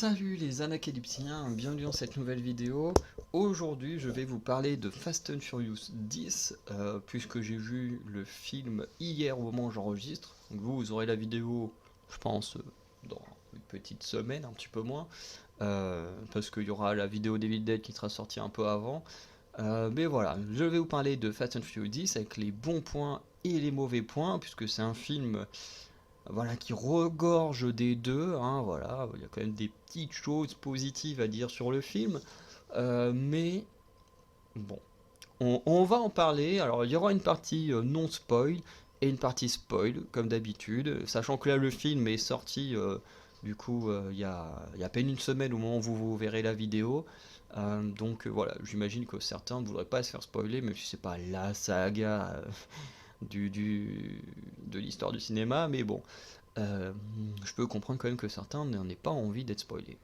Salut les anacalyptiens, bienvenue dans cette nouvelle vidéo. Aujourd'hui je vais vous parler de Fast and Furious 10, puisque j'ai vu le film hier au moment où j'enregistre. Donc vous aurez la vidéo, je pense, dans une petite semaine, un petit peu moins, parce qu'il y aura la vidéo d'Evil Dead qui sera sortie un peu avant. Mais voilà, je vais vous parler de Fast and Furious 10 avec les bons points et les mauvais points, puisque c'est un film voilà, qui regorge des deux, hein, voilà, il y a quand même des petites choses positives à dire sur le film, mais bon, on va en parler. Alors il y aura une partie non spoil et une partie spoil, comme d'habitude, sachant que là le film est sorti, du coup, il y a à peine une semaine au moment où vous verrez la vidéo. Donc voilà, j'imagine que certains ne voudraient pas se faire spoiler, même si c'est pas la saga de l'histoire du cinéma, mais bon, euh, je peux comprendre quand même que certains n'en aient pas envie d'être spoilés.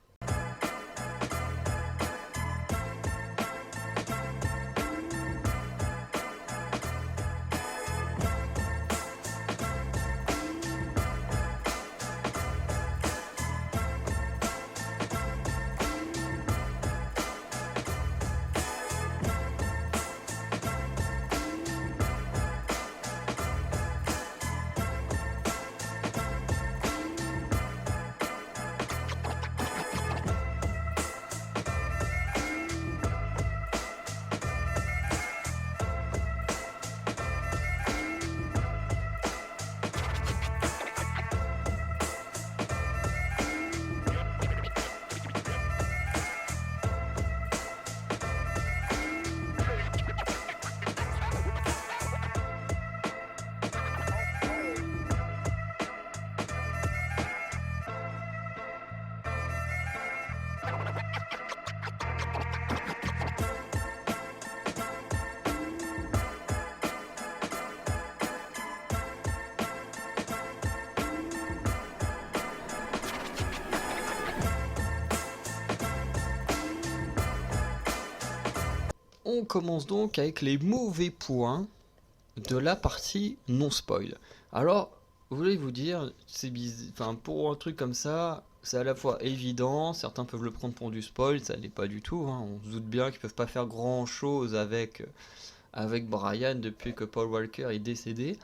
On commence donc avec les mauvais points de la partie non spoil. Alors, vous voulez vous dire, c'est bizarre, enfin pour un truc comme ça, c'est à la fois évident, certains peuvent le prendre pour du spoil, ça l'est pas du tout, hein. On se doute bien qu'ils peuvent pas faire grand chose avec Brian depuis que Paul Walker est décédé,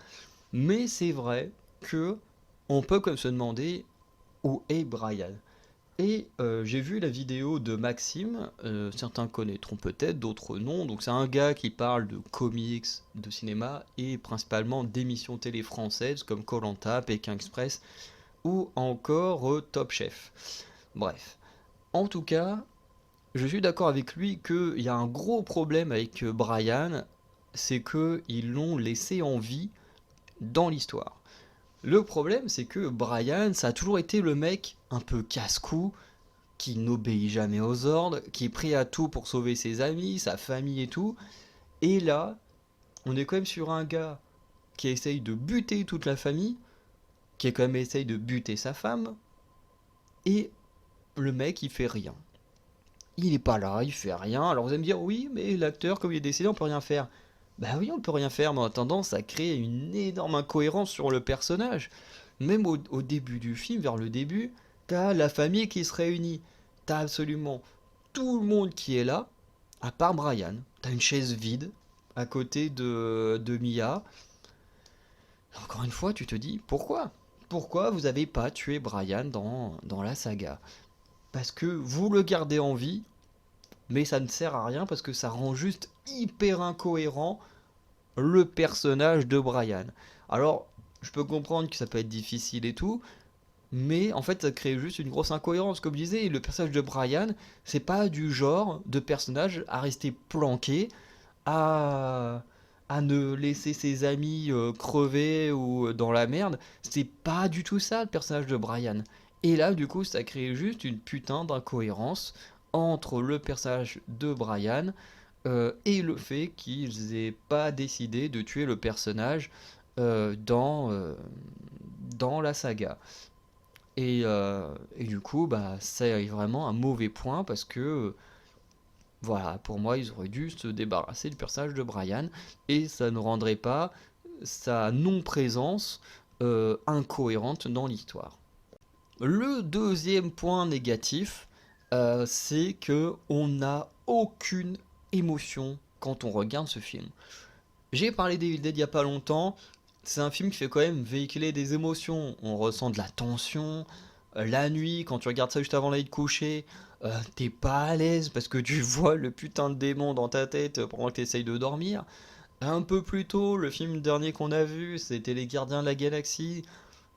mais c'est vrai que on peut comme se demander où est Brian. Et j'ai vu la vidéo de Maxime, certains connaîtront peut-être, d'autres non. Donc c'est un gars qui parle de comics, de cinéma et principalement d'émissions télé françaises comme koh Pékin Express ou encore Top Chef. Bref. En tout cas, je suis d'accord avec lui qu'il y a un gros problème avec Brian, c'est qu'ils l'ont laissé en vie dans l'histoire. Le problème, c'est que Brian, ça a toujours été le mec un peu casse-cou, qui n'obéit jamais aux ordres, qui est prêt à tout pour sauver ses amis, sa famille et tout. Et là, on est quand même sur un gars qui essaye de buter toute la famille, qui quand même essaye de buter sa femme, et le mec il fait rien. Il est pas là, il fait rien. Alors vous allez me dire, oui, mais l'acteur, comme il est décédé, on peut rien faire. Bah oui, on peut rien faire, mais en attendant, ça crée une énorme incohérence sur le personnage. Même au début du film, vers le début, t'as la famille qui se réunit. T'as absolument tout le monde qui est là, à part Brian. T'as une chaise vide à côté de Mia. Encore une fois, tu te dis, pourquoi? Pourquoi vous avez pas tué Brian dans la saga? Parce que vous le gardez en vie, mais ça ne sert à rien parce que ça rend juste hyper incohérent le personnage de Brian. Alors, je peux comprendre que ça peut être difficile et tout, mais en fait, ça crée juste une grosse incohérence. Comme je disais, le personnage de Brian, c'est pas du genre de personnage à rester planqué, à, à ne laisser ses amis crever ou dans la merde. C'est pas du tout ça, le personnage de Brian. Et là, du coup, ça crée juste une putain d'incohérence entre le personnage de Brian et le fait qu'ils aient pas décidé de tuer le personnage dans la saga. Et du coup, bah, c'est vraiment un mauvais point parce que, voilà, pour moi, ils auraient dû se débarrasser du personnage de Brian et ça ne rendrait pas sa non-présence incohérente dans l'histoire. Le deuxième point négatif, c'est que on n'a aucune émotion quand on regarde ce film. J'ai parlé d'Evil Dead il y a pas longtemps. C'est un film qui fait quand même véhiculer des émotions. On ressent de la tension. La nuit, quand tu regardes ça juste avant d'aller te coucher, t'es pas à l'aise parce que tu vois le putain de démon dans ta tête pendant que t'essayes de dormir. Un peu plus tôt, le film dernier qu'on a vu, c'était Les Gardiens de la Galaxie.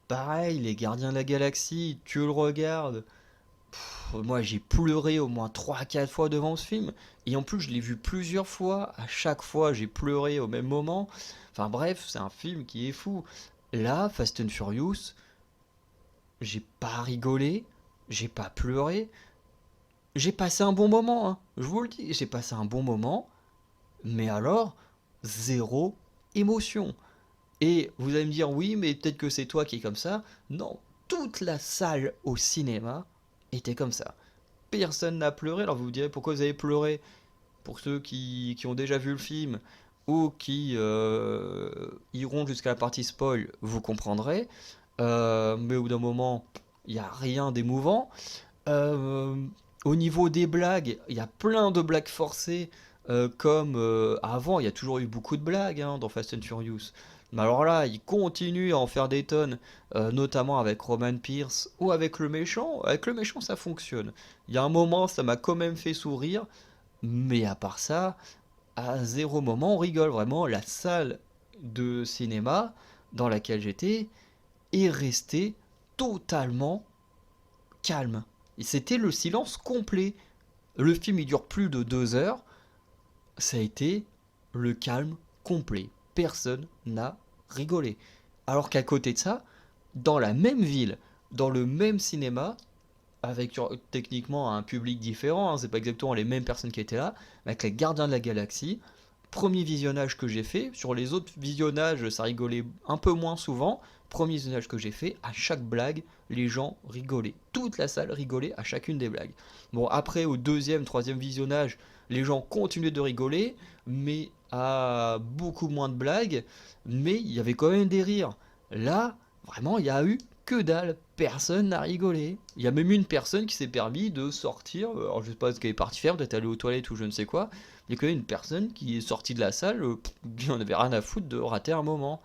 Pareil, Les Gardiens de la Galaxie, tu le regardes. Moi, j'ai pleuré au moins 3 4 fois devant ce film. Et en plus, je l'ai vu plusieurs fois. À chaque fois, j'ai pleuré au même moment. Enfin bref, c'est un film qui est fou. Là, Fast and Furious, j'ai pas rigolé, j'ai pas pleuré. J'ai passé un bon moment, hein. Je vous le dis, j'ai passé un bon moment. Mais alors, zéro émotion. Et vous allez me dire, oui, mais peut-être que c'est toi qui es comme ça. Non, toute la salle au cinéma était comme ça. Personne n'a pleuré. Alors vous vous direz pourquoi vous avez pleuré. Pour ceux qui ont déjà vu le film ou qui iront jusqu'à la partie spoil, vous comprendrez. Mais au bout d'un moment, il n'y a rien d'émouvant. Euh, Au niveau des blagues, il y a plein de blagues forcées. Comme avant, il y a toujours eu beaucoup de blagues hein, dans Fast and Furious. Mais alors là, ils continuent à en faire des tonnes, notamment avec Roman Pierce ou avec le méchant. Avec le méchant, ça fonctionne. Il y a un moment, ça m'a quand même fait sourire. Mais à part ça, à zéro moment on rigole. Vraiment, la salle de cinéma dans laquelle j'étais est restée totalement calme. Et c'était le silence complet. Le film il dure plus de 2 heures. Ça a été le calme complet. Personne n'a rigolé. Alors qu'à côté de ça, dans la même ville, dans le même cinéma, avec techniquement un public différent, hein, c'est pas exactement les mêmes personnes qui étaient là, mais avec les Gardiens de la Galaxie. Premier visionnage que j'ai fait, sur les autres visionnages ça rigolait un peu moins souvent. Premier visionnage que j'ai fait, à chaque blague, les gens rigolaient. Toute la salle rigolait à chacune des blagues. Bon, après, au deuxième, troisième visionnage, les gens continuaient de rigoler, mais à beaucoup moins de blagues, mais il y avait quand même des rires. Là, vraiment, il y a eu que dalle. Personne n'a rigolé. Il y a même une personne qui s'est permis de sortir. Alors je sais pas ce qu'elle est partie faire, peut-être aller aux toilettes ou je ne sais quoi. Il y a quand même une personne qui est sortie de la salle, qui en avait rien à foutre de rater un moment.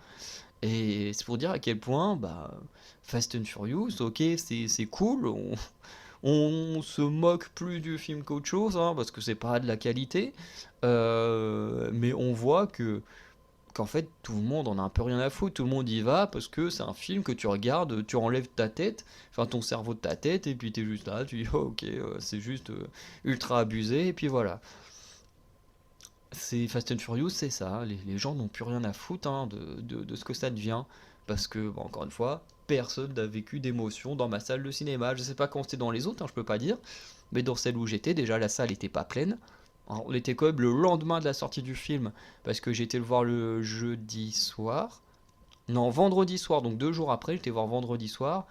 Et c'est pour dire à quel point, bah, Fast and Furious, ok, c'est cool. On se moque plus du film qu'autre chose, hein, parce que c'est pas de la qualité. Mais on voit que qu'en fait tout le monde en a un peu rien à foutre, tout le monde y va parce que c'est un film que tu regardes, tu enlèves ta tête, enfin ton cerveau de ta tête et puis t'es juste là, tu dis oh, ok c'est juste ultra abusé et puis voilà. C'est Fast and Furious, c'est ça, les gens n'ont plus rien à foutre hein, de ce que ça devient parce que bon, encore une fois, personne n'a vécu d'émotion dans ma salle de cinéma. Je sais pas quand c'était dans les autres, hein, je peux pas dire, mais dans celle où j'étais déjà la salle était pas pleine. Alors, on était quand même le lendemain de la sortie du film, parce que j'ai été le voir le jeudi soir. Non, vendredi soir, donc 2 jours après, j'étais voir vendredi soir.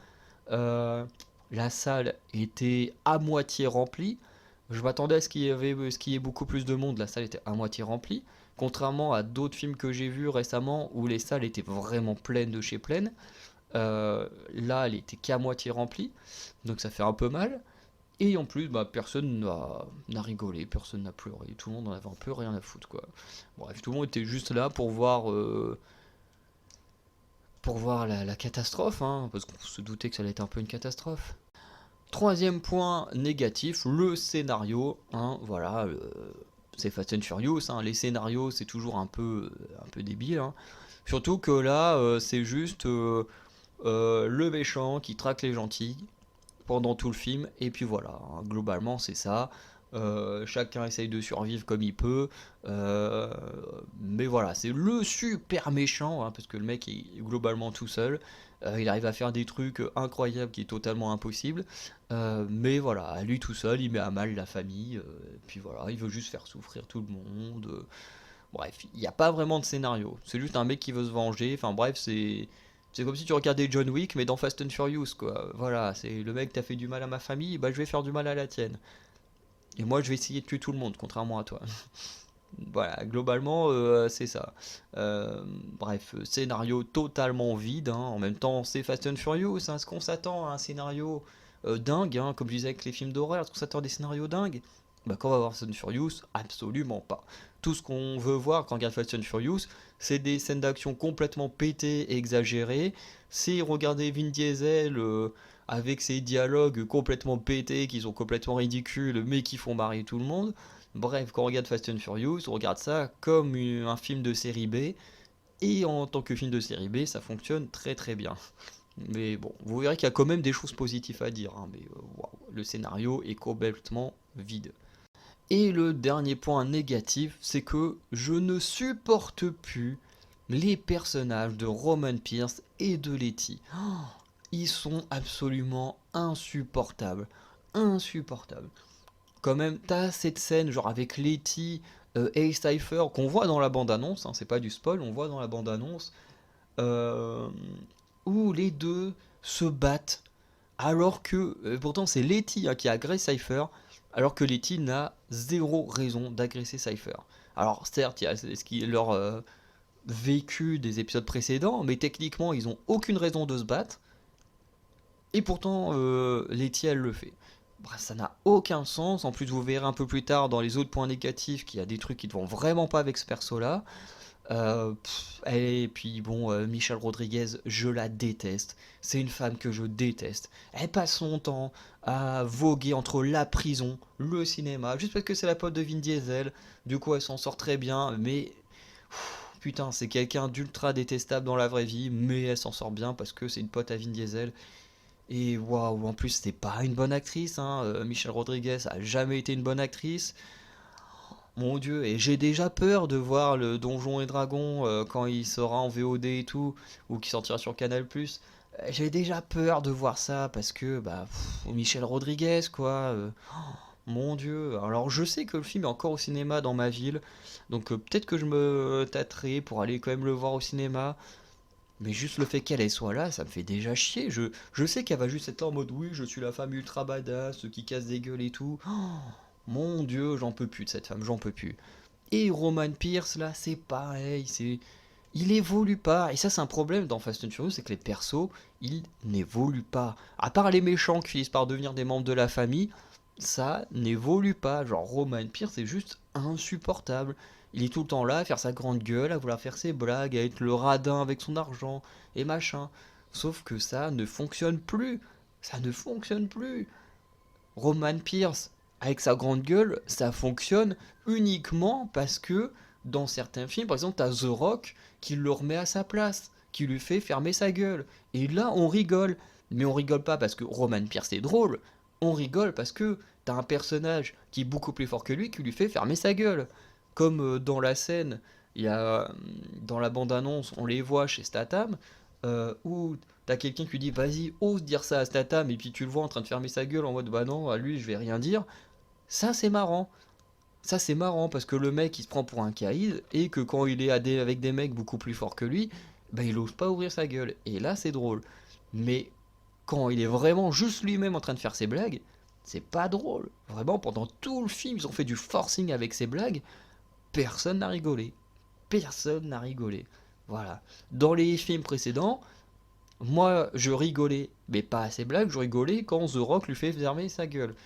Euh, la salle était à moitié remplie. Je m'attendais à ce qu'il y ait beaucoup plus de monde. La salle était à moitié remplie. Contrairement à d'autres films que j'ai vus récemment où les salles étaient vraiment pleines de chez pleines. Là, elle était qu'à moitié remplie. Donc ça fait un peu mal. Et en plus, bah, personne n'a rigolé, personne n'a pleuré, tout le monde en avait un peu rien à foutre, quoi. Bref, tout le monde était juste là pour voir la catastrophe, hein, parce qu'on se doutait que ça allait être un peu une catastrophe. Troisième point négatif, le scénario, hein, voilà, c'est Fast and Furious, hein, les scénarios c'est toujours un peu débile, hein. Surtout que là, c'est juste le méchant qui traque les gentils, pendant tout le film. Et puis voilà, hein, globalement c'est ça. Chacun essaye de survivre comme il peut. Euh, mais voilà, c'est le super méchant, hein, parce que le mec est globalement tout seul. Il arrive à faire des trucs incroyables qui est totalement impossible. Mais voilà, à lui tout seul, il met à mal la famille. Puis voilà, il veut juste faire souffrir tout le monde. Bref, il n'y a pas vraiment de scénario. C'est juste un mec qui veut se venger. Enfin bref, c'est comme si tu regardais John Wick, mais dans Fast and Furious, quoi. Voilà, c'est le mec, t'as fait du mal à ma famille, bah je vais faire du mal à la tienne. Et moi, je vais essayer de tuer tout le monde, contrairement à toi. Voilà, globalement, c'est ça. Euh, Bref, scénario totalement vide, hein. En même temps, c'est Fast and Furious, hein. Est-ce qu'on s'attend à un scénario dingue, hein, comme je disais avec les films d'horreur, est-ce qu'on s'attend à des scénarios dingues? Bah, quand on va voir Fast and Furious, absolument pas. Tout ce qu'on veut voir quand on regarde Fast and Furious, c'est des scènes d'action complètement pétées, exagérées. C'est regarder Vin Diesel avec ses dialogues complètement pétés, qui sont complètement ridicules, mais qui font marrer tout le monde. Bref, quand on regarde Fast and Furious, on regarde ça comme un film de série B, et en tant que film de série B, ça fonctionne très très bien. Mais bon, vous verrez qu'il y a quand même des choses positives à dire, hein, mais waouh, le scénario est complètement vide. Et le dernier point négatif, c'est que je ne supporte plus les personnages de Roman Pierce et de Letty. Oh, ils sont absolument insupportables. Insupportables. Quand même, t'as cette scène, genre avec Letty et Cypher, qu'on voit dans la bande-annonce, hein, c'est pas du spoil, on voit dans la bande-annonce, euh, où les deux se battent, alors que, pourtant c'est Letty, hein, qui agresse Cypher, alors que Letty n'a zéro raison d'agresser Cypher. Alors certes, il y a ce qui est leur vécu des épisodes précédents, mais techniquement, ils ont aucune raison de se battre, et pourtant, Letty, elle le fait. Bref, ça n'a aucun sens. En plus, vous verrez un peu plus tard dans les autres points négatifs qu'il y a des trucs qui ne vont vraiment pas avec ce perso-là. Et puis bon, Michelle Rodriguez, je la déteste. C'est une femme que je déteste. Elle passe son temps à voguer entre la prison, le cinéma, juste parce que c'est la pote de Vin Diesel. Du coup, elle s'en sort très bien, mais putain, c'est quelqu'un d'ultra détestable dans la vraie vie, mais elle s'en sort bien parce que c'est une pote à Vin Diesel. Et waouh, en plus, c'est pas une bonne actrice, hein. Michelle Rodriguez a jamais été une bonne actrice. Mon dieu, et j'ai déjà peur de voir le Donjon et Dragon quand il sera en VOD et tout, ou qui sortira sur Canal+. J'ai déjà peur de voir ça parce que, bah, Michelle Rodriguez, quoi. Mon dieu. Alors, je sais que le film est encore au cinéma dans ma ville, donc peut-être que je me tâterai pour aller quand même le voir au cinéma. Mais juste le fait qu'elle soit là, ça me fait déjà chier. Je sais qu'elle va juste être là en mode oui, je suis la femme ultra badass qui casse des gueules et tout. Oh, mon dieu, j'en peux plus de cette femme, j'en peux plus. Et Roman Pierce, là, c'est pareil, il évolue pas. Et ça, c'est un problème dans Fast and Furious, c'est que les persos, ils n'évoluent pas. À part les méchants qui finissent par devenir des membres de la famille, ça n'évolue pas. Genre, Roman Pierce, c'est juste insupportable. Il est tout le temps là à faire sa grande gueule, à vouloir faire ses blagues, à être le radin avec son argent et machin. Sauf que ça ne fonctionne plus. Ça ne fonctionne plus. Roman Pierce, avec sa grande gueule, ça fonctionne uniquement parce que dans certains films, par exemple, t'as The Rock qui le remet à sa place, qui lui fait fermer sa gueule. Et là, on rigole. Mais on rigole pas parce que Roman Pierce est drôle. On rigole parce que t'as un personnage qui est beaucoup plus fort que lui qui lui fait fermer sa gueule. Comme dans la scène, il y a dans la bande-annonce, on les voit chez Statham, où t'as quelqu'un qui lui dit vas-y, ose dire ça à Statham, et puis tu le vois en train de fermer sa gueule en mode bah non, à lui je vais rien dire. Ça c'est marrant. Ça c'est marrant parce que le mec il se prend pour un caïd et que quand il est avec des mecs beaucoup plus forts que lui, bah il ose pas ouvrir sa gueule. Et là c'est drôle. Mais quand il est vraiment juste lui-même en train de faire ses blagues, c'est pas drôle. Vraiment, pendant tout le film, ils ont fait du forcing avec ses blagues. Personne n'a rigolé. Personne n'a rigolé. Voilà. Dans les films précédents, moi, je rigolais, mais pas à ses blagues, je rigolais quand The Rock lui fait fermer sa gueule.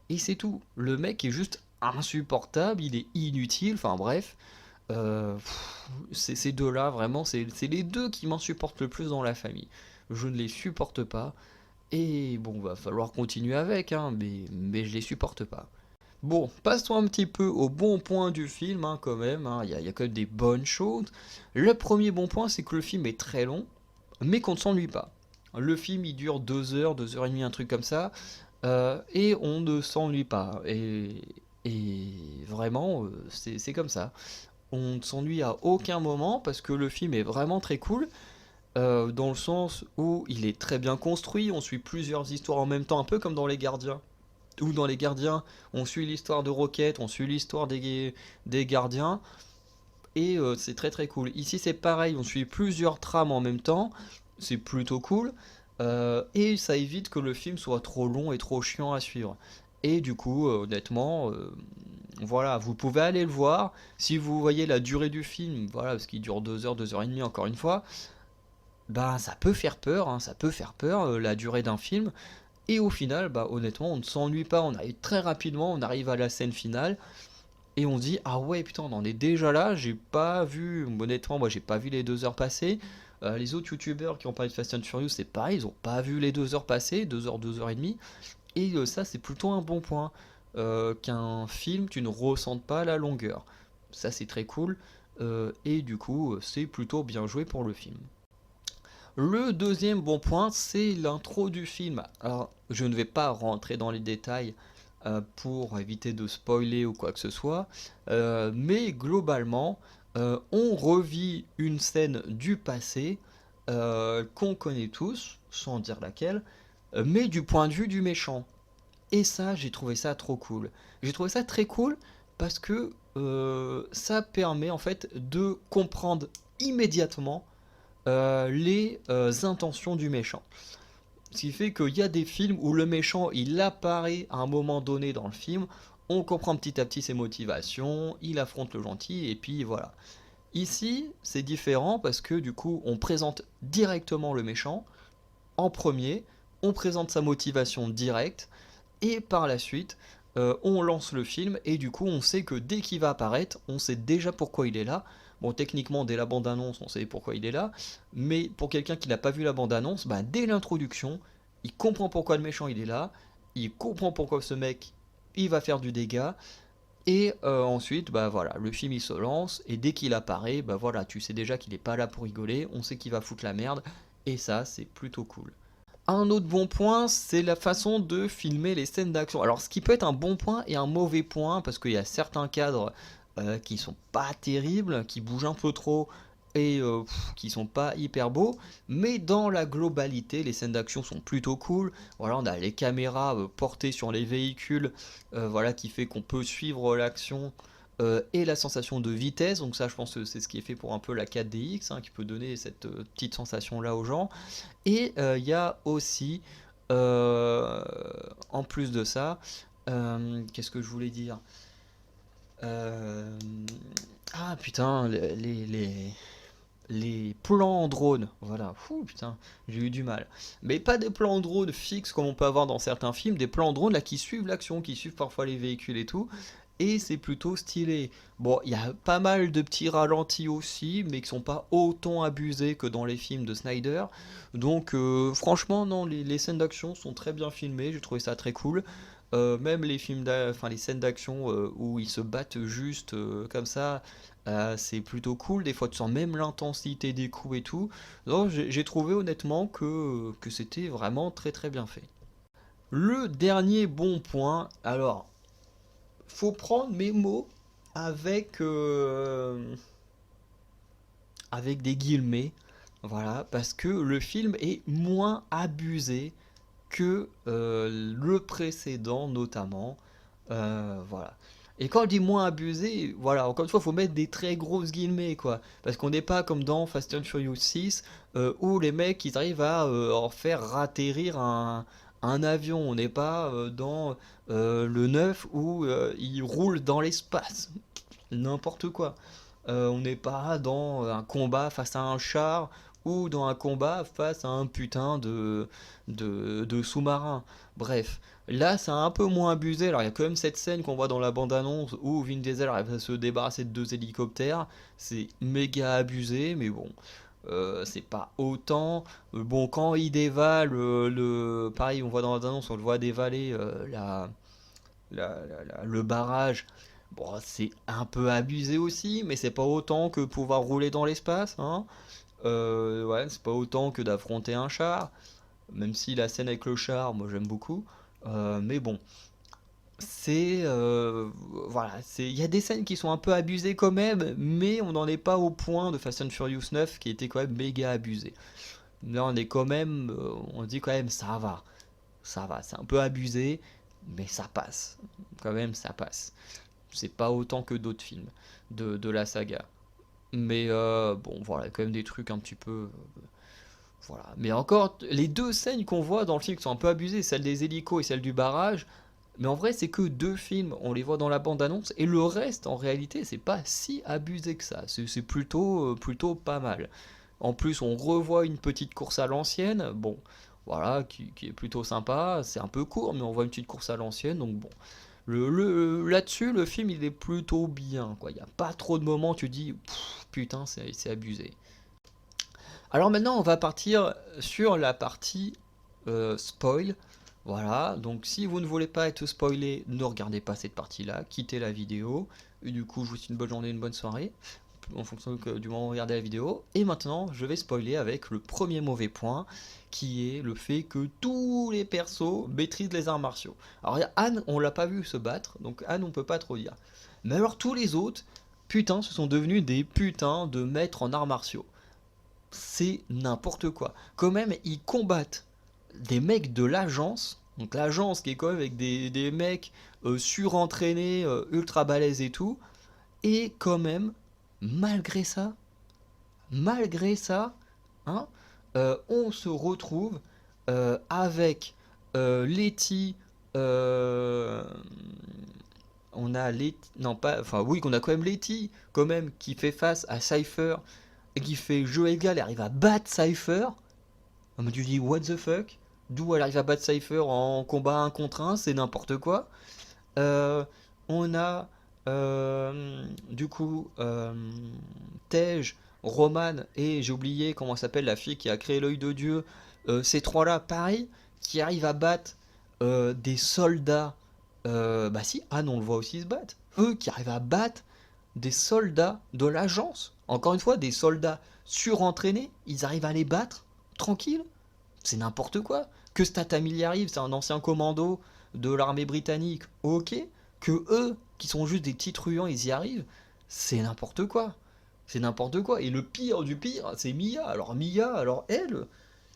Et c'est tout. Le mec est juste insupportable, il est inutile, enfin bref. Ces deux-là, vraiment, c'est les deux qui m'insupportent le plus dans la famille. Je ne les supporte pas. Et bon, va falloir continuer avec, hein, mais je les supporte pas. Bon, passons un petit peu au bon point du film, hein, quand même, hein. Il y a quand même des bonnes choses. Le premier bon point, c'est que le film est très long, mais qu'on ne s'ennuie pas. Le film, il dure 2 heures et demie, un truc comme ça, et on ne s'ennuie pas. Et vraiment, c'est comme ça. On ne s'ennuie à aucun moment parce que le film est vraiment très cool, dans le sens où il est très bien construit, on suit plusieurs histoires en même temps, un peu comme dans Les Gardiens. Ou dans Les Gardiens, on suit l'histoire de Rocket, on suit l'histoire des gardiens, et c'est très très cool. Ici c'est pareil, on suit plusieurs trames en même temps, c'est plutôt cool, et ça évite que le film soit trop long et trop chiant à suivre. Et du coup, honnêtement, Voilà, vous pouvez aller le voir. Si vous voyez la durée du film, voilà, parce qu'il dure 2 heures, 2 heures et demie, encore une fois, bah ça peut faire peur, hein, ça peut faire peur, la durée d'un film. Et au final, bah honnêtement, on ne s'ennuie pas, on arrive très rapidement, on arrive à la scène finale, et on se dit, ah ouais, putain, on en est déjà là, j'ai pas vu, honnêtement, moi j'ai pas vu les 2 heures passer. Les autres youtubeurs qui ont parlé de Fast and Furious, c'est pareil, ils ont pas vu les 2 heures passer, 2 heures, 2 heures et demie. Et ça, c'est plutôt un bon point. Qu'un film, tu ne ressentes pas la longueur. Ça, c'est très cool. Et du coup, c'est plutôt bien joué pour le film. Le deuxième bon point, c'est l'intro du film. Alors, je ne vais pas rentrer dans les détails pour éviter de spoiler ou quoi que ce soit, mais globalement, on revit une scène du passé qu'on connaît tous, sans dire laquelle, mais du point de vue du méchant. Et ça, j'ai trouvé ça trop cool. J'ai trouvé ça très cool parce que ça permet en fait de comprendre immédiatement les intentions du méchant. Ce qui fait qu'il y a des films où le méchant il apparaît à un moment donné dans le film, on comprend petit à petit ses motivations, il affronte le gentil et puis voilà. Ici, c'est différent parce que du coup, on présente directement le méchant en premier, on présente sa motivation directe et par la suite, on lance le film et du coup on sait que dès qu'il va apparaître, on sait déjà pourquoi il est là. Bon, techniquement, dès la bande-annonce, on sait pourquoi il est là, mais pour quelqu'un qui n'a pas vu la bande-annonce, bah, dès l'introduction, il comprend pourquoi le méchant il est là, il comprend pourquoi ce mec il va faire du dégât, et ensuite, bah voilà, le film il se lance, et dès qu'il apparaît, bah voilà, tu sais déjà qu'il est pas là pour rigoler, on sait qu'il va foutre la merde, et ça c'est plutôt cool. Un autre bon point, c'est la façon de filmer les scènes d'action. Alors, ce qui peut être un bon point et un mauvais point, parce qu'il y a certains cadres qui sont pas terribles, qui bougent un peu trop et qui sont pas hyper beaux, mais dans la globalité, les scènes d'action sont plutôt cool. Voilà, on a les caméras portées sur les véhicules, voilà, qui fait qu'on peut suivre l'action et la sensation de vitesse. Donc ça, je pense que c'est ce qui est fait pour un peu la 4DX, hein, qui peut donner cette petite sensation-là aux gens. Et il y a aussi, euh, en plus de ça, qu'est-ce que je voulais dire? Euh, ah putain, les plans en drone, voilà, fou putain, j'ai eu du mal. Mais pas des plans en drone fixes comme on peut avoir dans certains films, des plans en drone là qui suivent l'action, qui suivent parfois les véhicules et tout, et c'est plutôt stylé. Bon, il y a pas mal de petits ralentis aussi, mais qui sont pas autant abusés que dans les films de Snyder. Donc franchement, non, les scènes d'action sont très bien filmées, j'ai trouvé ça très cool. Même enfin les scènes d'action où ils se battent juste comme ça, c'est plutôt cool. Des fois, tu sens même l'intensité des coups et tout. Donc, j'ai trouvé honnêtement que c'était vraiment très très bien fait. Le dernier bon point, alors, faut prendre mes mots avec, avec des guillemets, voilà, parce que le film est moins abusé que le précédent notamment. Voilà. Et quand je dis moins abusé, voilà, encore une fois, il faut mettre des très grosses guillemets, quoi. Parce qu'on n'est pas comme dans Fast and Furious 6, où les mecs, ils arrivent à en faire atterrir un avion. On n'est pas dans le 9 où ils roulent dans l'espace. N'importe quoi. On n'est pas dans un combat face à un char ou dans un combat face à un putain de sous-marin. Bref, là c'est un peu moins abusé. Alors il y a quand même cette scène qu'on voit dans la bande-annonce où Vin Diesel arrive à se débarrasser de 2 hélicoptères. C'est méga abusé, mais bon. C'est pas autant. Bon, quand il dévale pareil, on voit dans la bande-annonce, on le voit dévaler le barrage. Bon, c'est un peu abusé aussi, mais c'est pas autant que pouvoir rouler dans l'espace, hein. Ouais, c'est pas autant que d'affronter un char, même si la scène avec le char, moi j'aime beaucoup. Mais bon, c'est voilà, il y a des scènes qui sont un peu abusées quand même, mais on n'en est pas au point de Fast and Furious 9 qui était quand même méga abusé. Là, on est quand même, on dit quand même ça va, c'est un peu abusé, mais ça passe, quand même ça passe. C'est pas autant que d'autres films de la saga. Mais bon, voilà, quand même des trucs un petit peu. Voilà. Mais encore, les deux scènes qu'on voit dans le film qui sont un peu abusées, celle des hélicos et celle du barrage, Mais en vrai, c'est que 2 films, on les voit dans la bande-annonce, et le reste, en réalité, c'est pas si abusé que ça. C'est plutôt pas mal. En plus, on revoit une petite course à l'ancienne, bon, voilà, qui est plutôt sympa. C'est un peu court, mais on voit une petite course à l'ancienne, donc bon. Là-dessus, le film, il est plutôt bien, quoi. Il n'y a pas trop de moments où tu dis, pff, putain, c'est abusé. Alors maintenant, on va partir sur la partie spoil. Voilà, donc si vous ne voulez pas être spoilé, ne regardez pas cette partie-là, quittez la vidéo. Et du coup, je vous souhaite une bonne journée, une bonne soirée, en fonction du moment où vous regardez la vidéo. Et maintenant, je vais spoiler avec le premier mauvais point, qui est le fait que tous les persos maîtrisent les arts martiaux. Alors, Anne, on l'a pas vu se battre, donc Anne, on peut pas trop dire. Mais alors, tous les autres, putain, ce sont devenus des putains de maîtres en arts martiaux. C'est n'importe quoi. Quand même, ils combattent des mecs de l'agence, donc l'agence qui est quand même avec des mecs surentraînés, ultra balèzes et tout, et quand même, malgré ça, malgré ça, hein, on se retrouve avec Letty, euh, on a Letty, non pas, enfin oui, qu'on a quand même Letty, quand même, qui fait face à Cypher, et qui fait jeu égal, et arrive à battre Cypher. Ah, mais tu dis, what the fuck? D'où elle arrive à battre Cypher en combat 1 contre 1, c'est n'importe quoi. Euh, on a du coup Tej, Roman et j'ai oublié comment s'appelle la fille qui a créé l'œil de Dieu. Ces trois-là, pareil, qui arrivent à battre des soldats. Bah si, Anne, on le voit aussi se battre. Eux qui arrivent à battre des soldats de l'agence. Encore une fois, des soldats surentraînés, ils arrivent à les battre tranquille. C'est n'importe quoi. Que Statham y arrive, c'est un ancien commando de l'armée britannique, ok. Que eux, qui sont juste des petits truands, ils y arrivent, c'est n'importe quoi. C'est n'importe quoi. Et le pire du pire, c'est Mia. Alors Mia,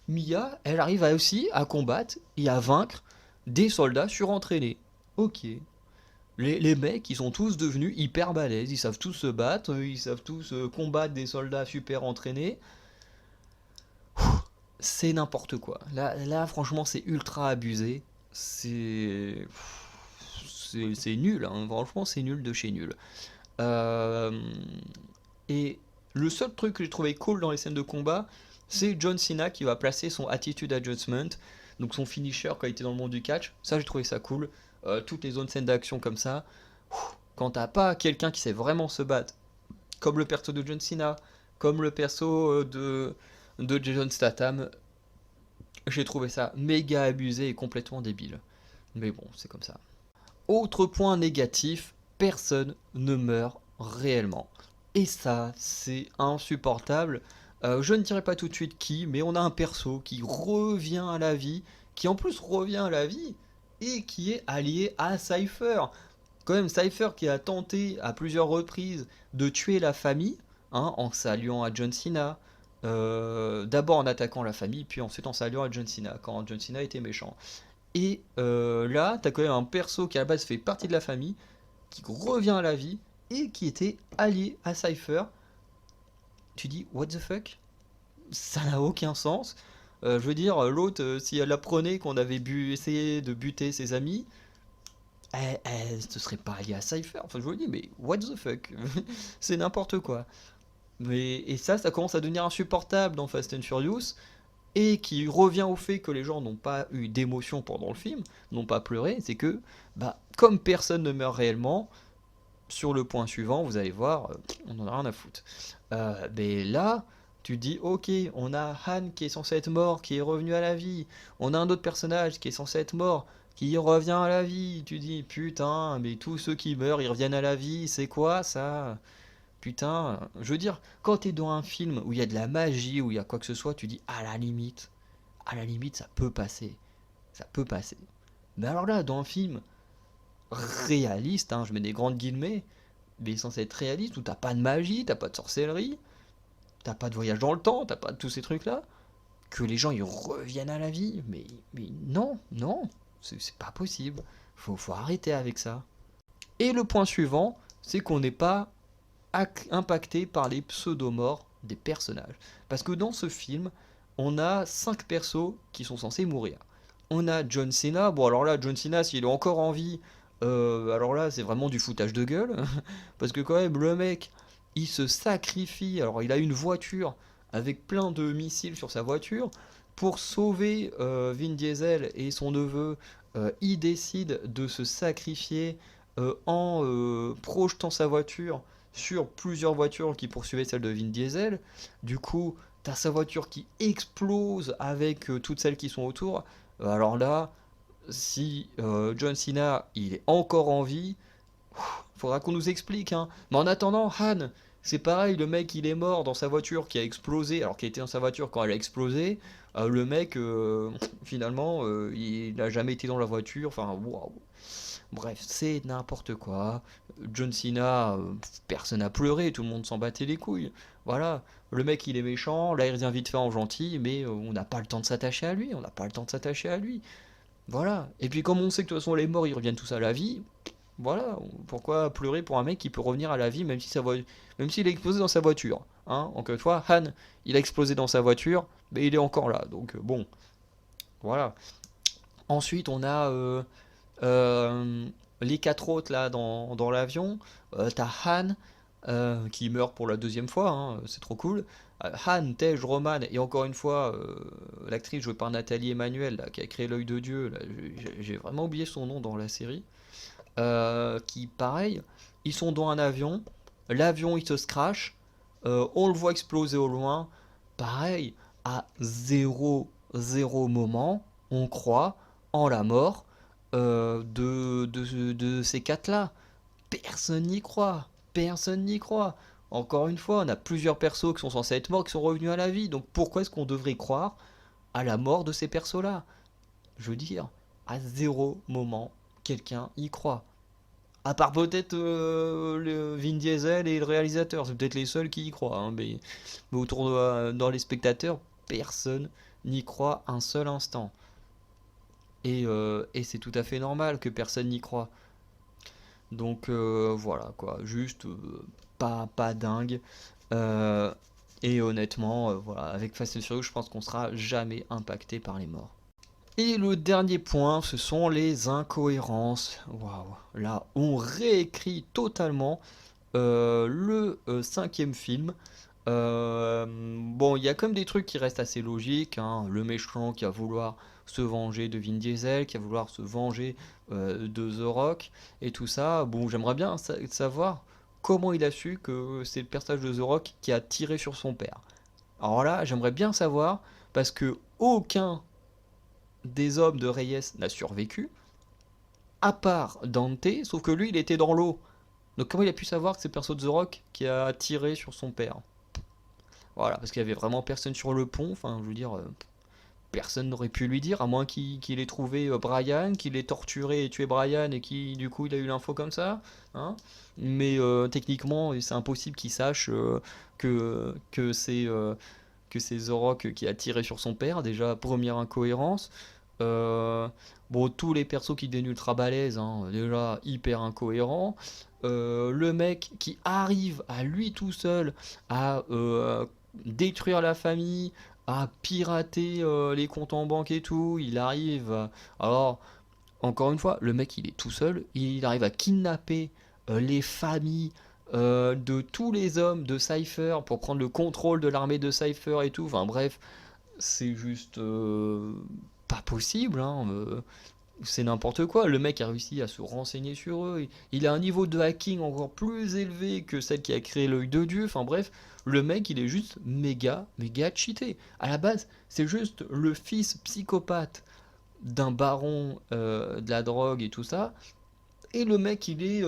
Mia, elle arrive aussi à combattre et à vaincre des soldats surentraînés. Ok. Les mecs, ils sont tous devenus hyper balèzes, ils savent tous se battre, ils savent tous combattre des soldats super entraînés. C'est n'importe quoi. Là, franchement, c'est ultra abusé. C'est. C'est nul, hein. Franchement, c'est nul de chez nul. Euh, Et le seul truc que j'ai trouvé cool dans les scènes de combat, c'est John Cena qui va placer son Attitude Adjustment, donc son finisher quand il était dans le monde du catch. Ça, j'ai trouvé ça cool. Toutes les zones scènes d'action comme ça. Quand t'as pas quelqu'un qui sait vraiment se battre, comme le perso de John Cena, comme le perso de Jason Statham, j'ai trouvé ça méga abusé et complètement débile. Mais bon, c'est comme ça. Autre point négatif, personne ne meurt réellement. Et ça, c'est insupportable. Je ne dirai pas tout de suite qui, mais on a un perso qui revient à la vie, qui en plus revient à la vie, et qui est allié à Cypher. Quand même, Cypher qui a tenté à plusieurs reprises de tuer la famille, hein, en s'alliant à John Cena. D'abord en attaquant la famille, puis ensuite en s'alliant à John Cena, quand John Cena était méchant. Et là, t'as quand même un perso qui à la base fait partie de la famille, qui revient à la vie, et qui était allié à Cypher. Tu dis, what the fuck? Ça n'a aucun sens. Je veux dire, l'autre, si elle apprenait qu'on avait essayé de buter ses amis, elle ne serait pas alliée à Cypher. Enfin, je vous dis, mais what the fuck? C'est n'importe quoi. Et ça commence à devenir insupportable dans Fast and Furious, et qui revient au fait que les gens n'ont pas eu d'émotion pendant le film, n'ont pas pleuré, c'est que, bah, comme personne ne meurt réellement, sur le point suivant, vous allez voir, on en a rien à foutre. Mais là, tu dis, ok, on a Han qui est censé être mort, qui est revenu à la vie, on a un autre personnage qui est censé être mort, qui revient à la vie, tu dis, putain, mais tous ceux qui meurent, ils reviennent à la vie, c'est quoi ça? Putain, je veux dire, quand t'es dans un film où il y a de la magie, où il y a quoi que ce soit, tu dis à la limite, ça peut passer. Ça peut passer. Mais alors là, dans un film réaliste, hein, je mets des grandes guillemets, mais censé être réaliste, où t'as pas de magie, t'as pas de sorcellerie, t'as pas de voyage dans le temps, t'as pas de tous ces trucs-là, que les gens ils reviennent à la vie, mais non, non, c'est pas possible. Faut arrêter avec ça. Et le point suivant, c'est qu'on n'est pas impacté par les pseudomorts des personnages. Parce que dans ce film, on a 5 persos qui sont censés mourir. On a John Cena. Bon, alors là, John Cena, s'il est encore en vie, alors là, c'est vraiment du foutage de gueule. Parce que quand même, le mec, il se sacrifie. Alors, il a une voiture avec plein de missiles sur sa voiture. Pour sauver Vin Diesel et son neveu, il décide de se sacrifier en projetant sa voiture sur plusieurs voitures qui poursuivaient celle de Vin Diesel. Du coup, t'as sa voiture qui explose avec toutes celles qui sont autour. Alors là, si John Cena il est encore en vie, faudra qu'on nous explique, hein. Mais en attendant, Han, c'est pareil, le mec il est mort dans sa voiture qui a explosé, alors qu'il était dans sa voiture quand elle a explosé. Le mec, finalement, il n'a jamais été dans la voiture. Enfin, waouh. Bref, c'est n'importe quoi. John Cena, personne n'a pleuré, tout le monde s'en battait les couilles. Voilà, le mec il est méchant, là il revient vite fait en gentil, mais on n'a pas le temps de s'attacher à lui, on n'a pas le temps de s'attacher à lui. Voilà, et puis comme on sait que de toute façon les morts ils reviennent tous à la vie, voilà, pourquoi pleurer pour un mec qui peut revenir à la vie même si même s'il est explosé dans sa voiture, hein. Encore une fois, Han, il a explosé dans sa voiture, mais il est encore là, donc bon, voilà. Ensuite, on a euh, les quatre autres là dans l'avion. T'as Han qui meurt pour la deuxième fois, hein, c'est trop cool. Han, Tej, Roman et encore une fois l'actrice jouée par Nathalie Emmanuel là, qui a créé l'œil de Dieu. Là, j'ai vraiment oublié son nom dans la série. Qui pareil, ils sont dans un avion. L'avion il se crash. On le voit exploser au loin. Pareil, à zéro moment, on croit en la mort de ces quatre-là. Personne n'y croit. Personne n'y croit. Encore une fois, on a plusieurs persos qui sont censés être morts qui sont revenus à la vie. Donc pourquoi est-ce qu'on devrait croire à la mort de ces persos-là? Je veux dire, à zéro moment, quelqu'un y croit. À part peut-être le Vin Diesel et le réalisateur, c'est peut-être les seuls qui y croient, hein, mais autour dans les spectateurs, personne n'y croit un seul instant. Et c'est tout à fait normal que personne n'y croit. Donc voilà quoi, juste pas dingue. Euh, et honnêtement, voilà, avec Fast and Furious, je pense qu'on sera jamais impacté par les morts. Et le dernier point, ce sont les incohérences. Waouh, là, on réécrit totalement le cinquième film. Bon, il y a comme des trucs qui restent assez logiques, hein. Le méchant qui va vouloir se venger de Vin Diesel, qui va vouloir se venger de The Rock et tout ça. Bon, j'aimerais bien savoir comment il a su que c'est le personnage de The Rock qui a tiré sur son père. Alors là, j'aimerais bien savoir parce que aucun des hommes de Reyes n'a survécu, à part Dante, sauf que lui, il était dans l'eau. Donc comment il a pu savoir que c'est le perso de The Rock qui a tiré sur son père? Voilà, parce qu'il y avait vraiment personne sur le pont, enfin, je veux dire, personne n'aurait pu lui dire, à moins qu'il ait trouvé Brian, qu'il ait torturé et tué Brian, et qui, du coup, il a eu l'info comme ça, hein. Mais techniquement, c'est impossible qu'il sache que c'est The Rock qui a tiré sur son père, déjà, première incohérence. Euh, bon, tous les persos qui deviennent ultra balèzes, hein, déjà hyper incohérents. Le mec qui arrive à lui tout seul à détruire la famille, à pirater les comptes en banque et tout, il arrive. Alors, encore une fois, le mec il est tout seul, il arrive à kidnapper les familles de tous les hommes de Cypher pour prendre le contrôle de l'armée de Cypher et tout. Enfin bref, c'est juste pas possible, hein. C'est n'importe quoi. Le mec a réussi à se renseigner sur eux. Il a un niveau de hacking encore plus élevé que celle qui a créé l'œil de Dieu. Enfin bref, le mec il est juste méga cheaté. À la base, c'est juste le fils psychopathe d'un baron de la drogue et tout ça. Et le mec, il est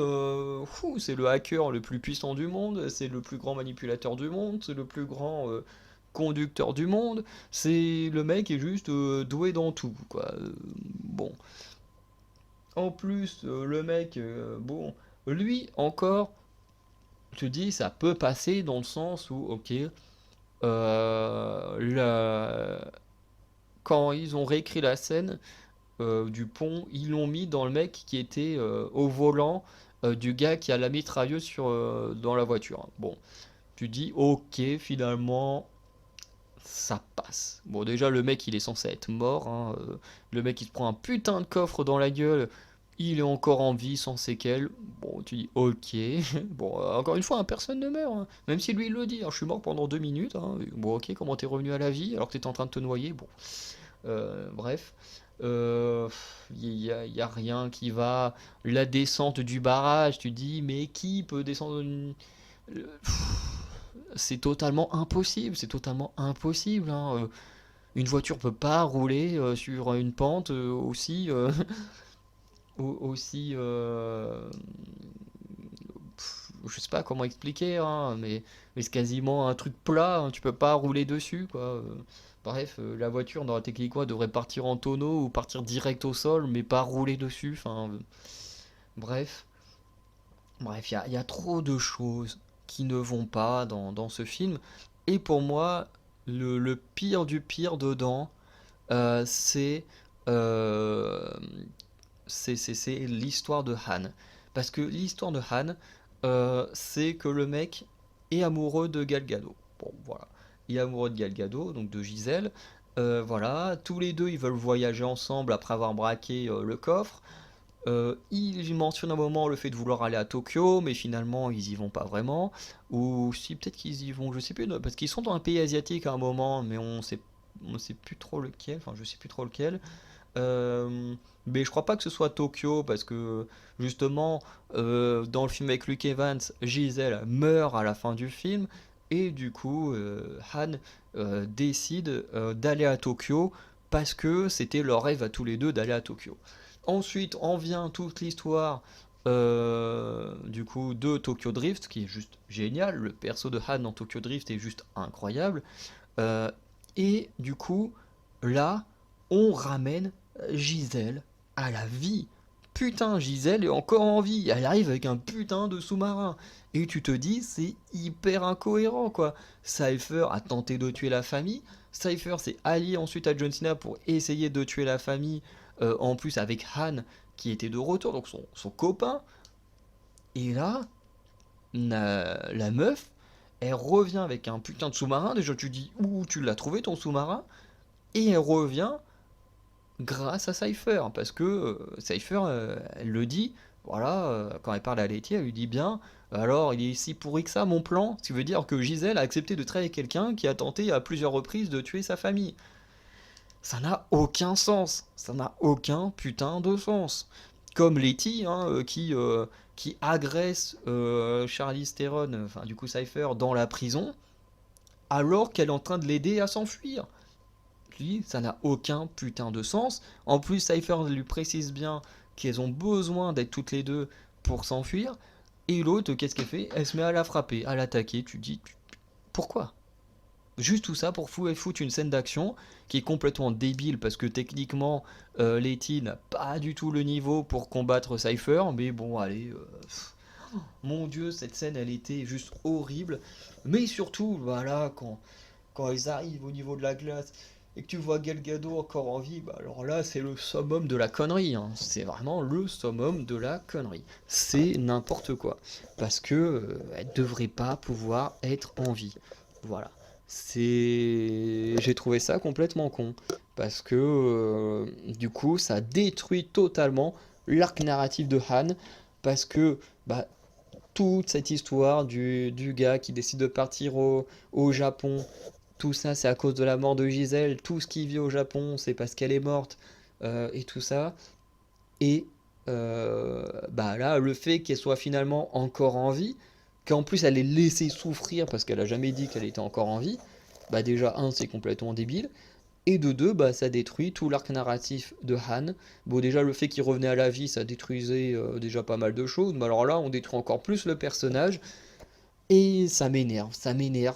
fou, c'est le hacker le plus puissant du monde, c'est le plus grand manipulateur du monde, c'est le plus grand conducteur du monde. C'est le mec est juste doué dans tout, quoi. Bon, en plus, le mec, bon, lui encore, je te dis, ça peut passer dans le sens où, ok, quand ils ont réécrit la scène, du pont, ils l'ont mis dans le mec qui était au volant du gars qui a la mitrailleuse dans la voiture. Bon, tu dis ok, finalement, ça passe. Bon, déjà, le mec, il est censé être mort, hein, le mec, il se prend un putain de coffre dans la gueule, il est encore en vie, sans séquelles. Bon, tu dis, ok. Bon, encore une fois, hein, personne ne meurt, hein. Même si lui, il le dit, hein, je suis mort pendant 2 minutes, hein. Bon, ok, comment t'es revenu à la vie alors que t'étais en train de te noyer? Bon, bref. Il y a rien qui va. La descente du barrage, tu dis, mais qui peut descendre c'est totalement impossible, c'est totalement impossible, hein. Une voiture peut pas rouler sur une pente aussi, aussi, je sais pas comment expliquer, hein, mais c'est quasiment un truc plat, hein, tu peux pas rouler dessus, quoi. Bref, la voiture, dans la technique, quoi, devrait partir en tonneau ou partir direct au sol, mais pas rouler dessus. Enfin, bref, il y a trop de choses qui ne vont pas dans ce film. Et pour moi, le pire du pire dedans, euh, c'est euh, c'est l'histoire de Han. Parce que l'histoire de Han, c'est que le mec est amoureux de Gal Gadot. Bon, voilà. Il est amoureux de Gal Gadot, donc de Gisèle. Voilà, tous les deux, ils veulent voyager ensemble après avoir braqué le coffre. Il mentionne un moment le fait de vouloir aller à Tokyo, mais finalement, ils y vont pas vraiment. Ou si, peut-être qu'ils y vont, je sais plus, parce qu'ils sont dans un pays asiatique à un moment, mais on sait plus trop lequel, enfin, je sais plus trop lequel. Euh, mais je crois pas que ce soit Tokyo parce que justement dans le film avec Luke Evans, Giselle meurt à la fin du film et du coup Han décide d'aller à Tokyo parce que c'était leur rêve à tous les deux d'aller à Tokyo. Ensuite, en vient toute l'histoire du coup de Tokyo Drift qui est juste génial. Le perso de Han dans Tokyo Drift est juste incroyable. Euh, et du coup, là, on ramène Gisèle à la vie. Putain, Gisèle est encore en vie. Elle arrive avec un putain de sous-marin. Et tu te dis, c'est hyper incohérent, quoi. Cypher a tenté de tuer la famille. Cypher s'est allié ensuite à John Cena pour essayer de tuer la famille. En plus, avec Han, qui était de retour, donc son copain. Et là, la meuf, elle revient avec un putain de sous-marin. Déjà, tu dis, où tu l'as trouvé ton sous-marin? Et elle revient grâce à Cypher, parce que Cypher, elle le dit, voilà, quand elle parle à Letty, elle lui dit bien, alors il est si pourri que ça mon plan, ce qui veut dire que Gisèle a accepté de travailler avec quelqu'un qui a tenté à plusieurs reprises de tuer sa famille. Ça n'a aucun sens, ça n'a aucun putain de sens. Comme Letty, hein, qui agresse Charlize Theron, enfin du coup Cypher, dans la prison, alors qu'elle est en train de l'aider à s'enfuir. Ça n'a aucun putain de sens. En plus, Cypher lui précise bien qu'elles ont besoin d'être toutes les deux pour s'enfuir. Et l'autre, qu'est-ce qu'elle fait? Elle se met à la frapper, à l'attaquer. Tu te dis, pourquoi? Juste tout ça pour foutre une scène d'action qui est complètement débile parce que techniquement, Letty n'a pas du tout le niveau pour combattre Cypher. Mais bon, allez, mon dieu, cette scène, elle était juste horrible. Mais surtout, voilà, quand ils arrivent au niveau de la glace et que tu vois Gal Gadot encore en vie, bah alors là c'est le summum de la connerie, hein. C'est vraiment le summum de la connerie. C'est n'importe quoi. Parce que elle devrait pas pouvoir être en vie. Voilà. J'ai trouvé ça complètement con. Parce que du coup ça détruit totalement l'arc narratif de Han. Parce que bah, toute cette histoire du gars qui décide de partir au Japon, tout ça c'est à cause de la mort de Gisèle, tout ce qui vit au Japon c'est parce qu'elle est morte, et tout ça. Et bah là, le fait qu'elle soit finalement encore en vie, qu'en plus elle ait laissé souffrir parce qu'elle a jamais dit qu'elle était encore en vie, bah déjà, un, c'est complètement débile. Et de deux, bah, ça détruit tout l'arc narratif de Han. Bon, déjà, le fait qu'il revenait à la vie, ça détruisait déjà pas mal de choses. Mais alors là, on détruit encore plus le personnage. Et ça m'énerve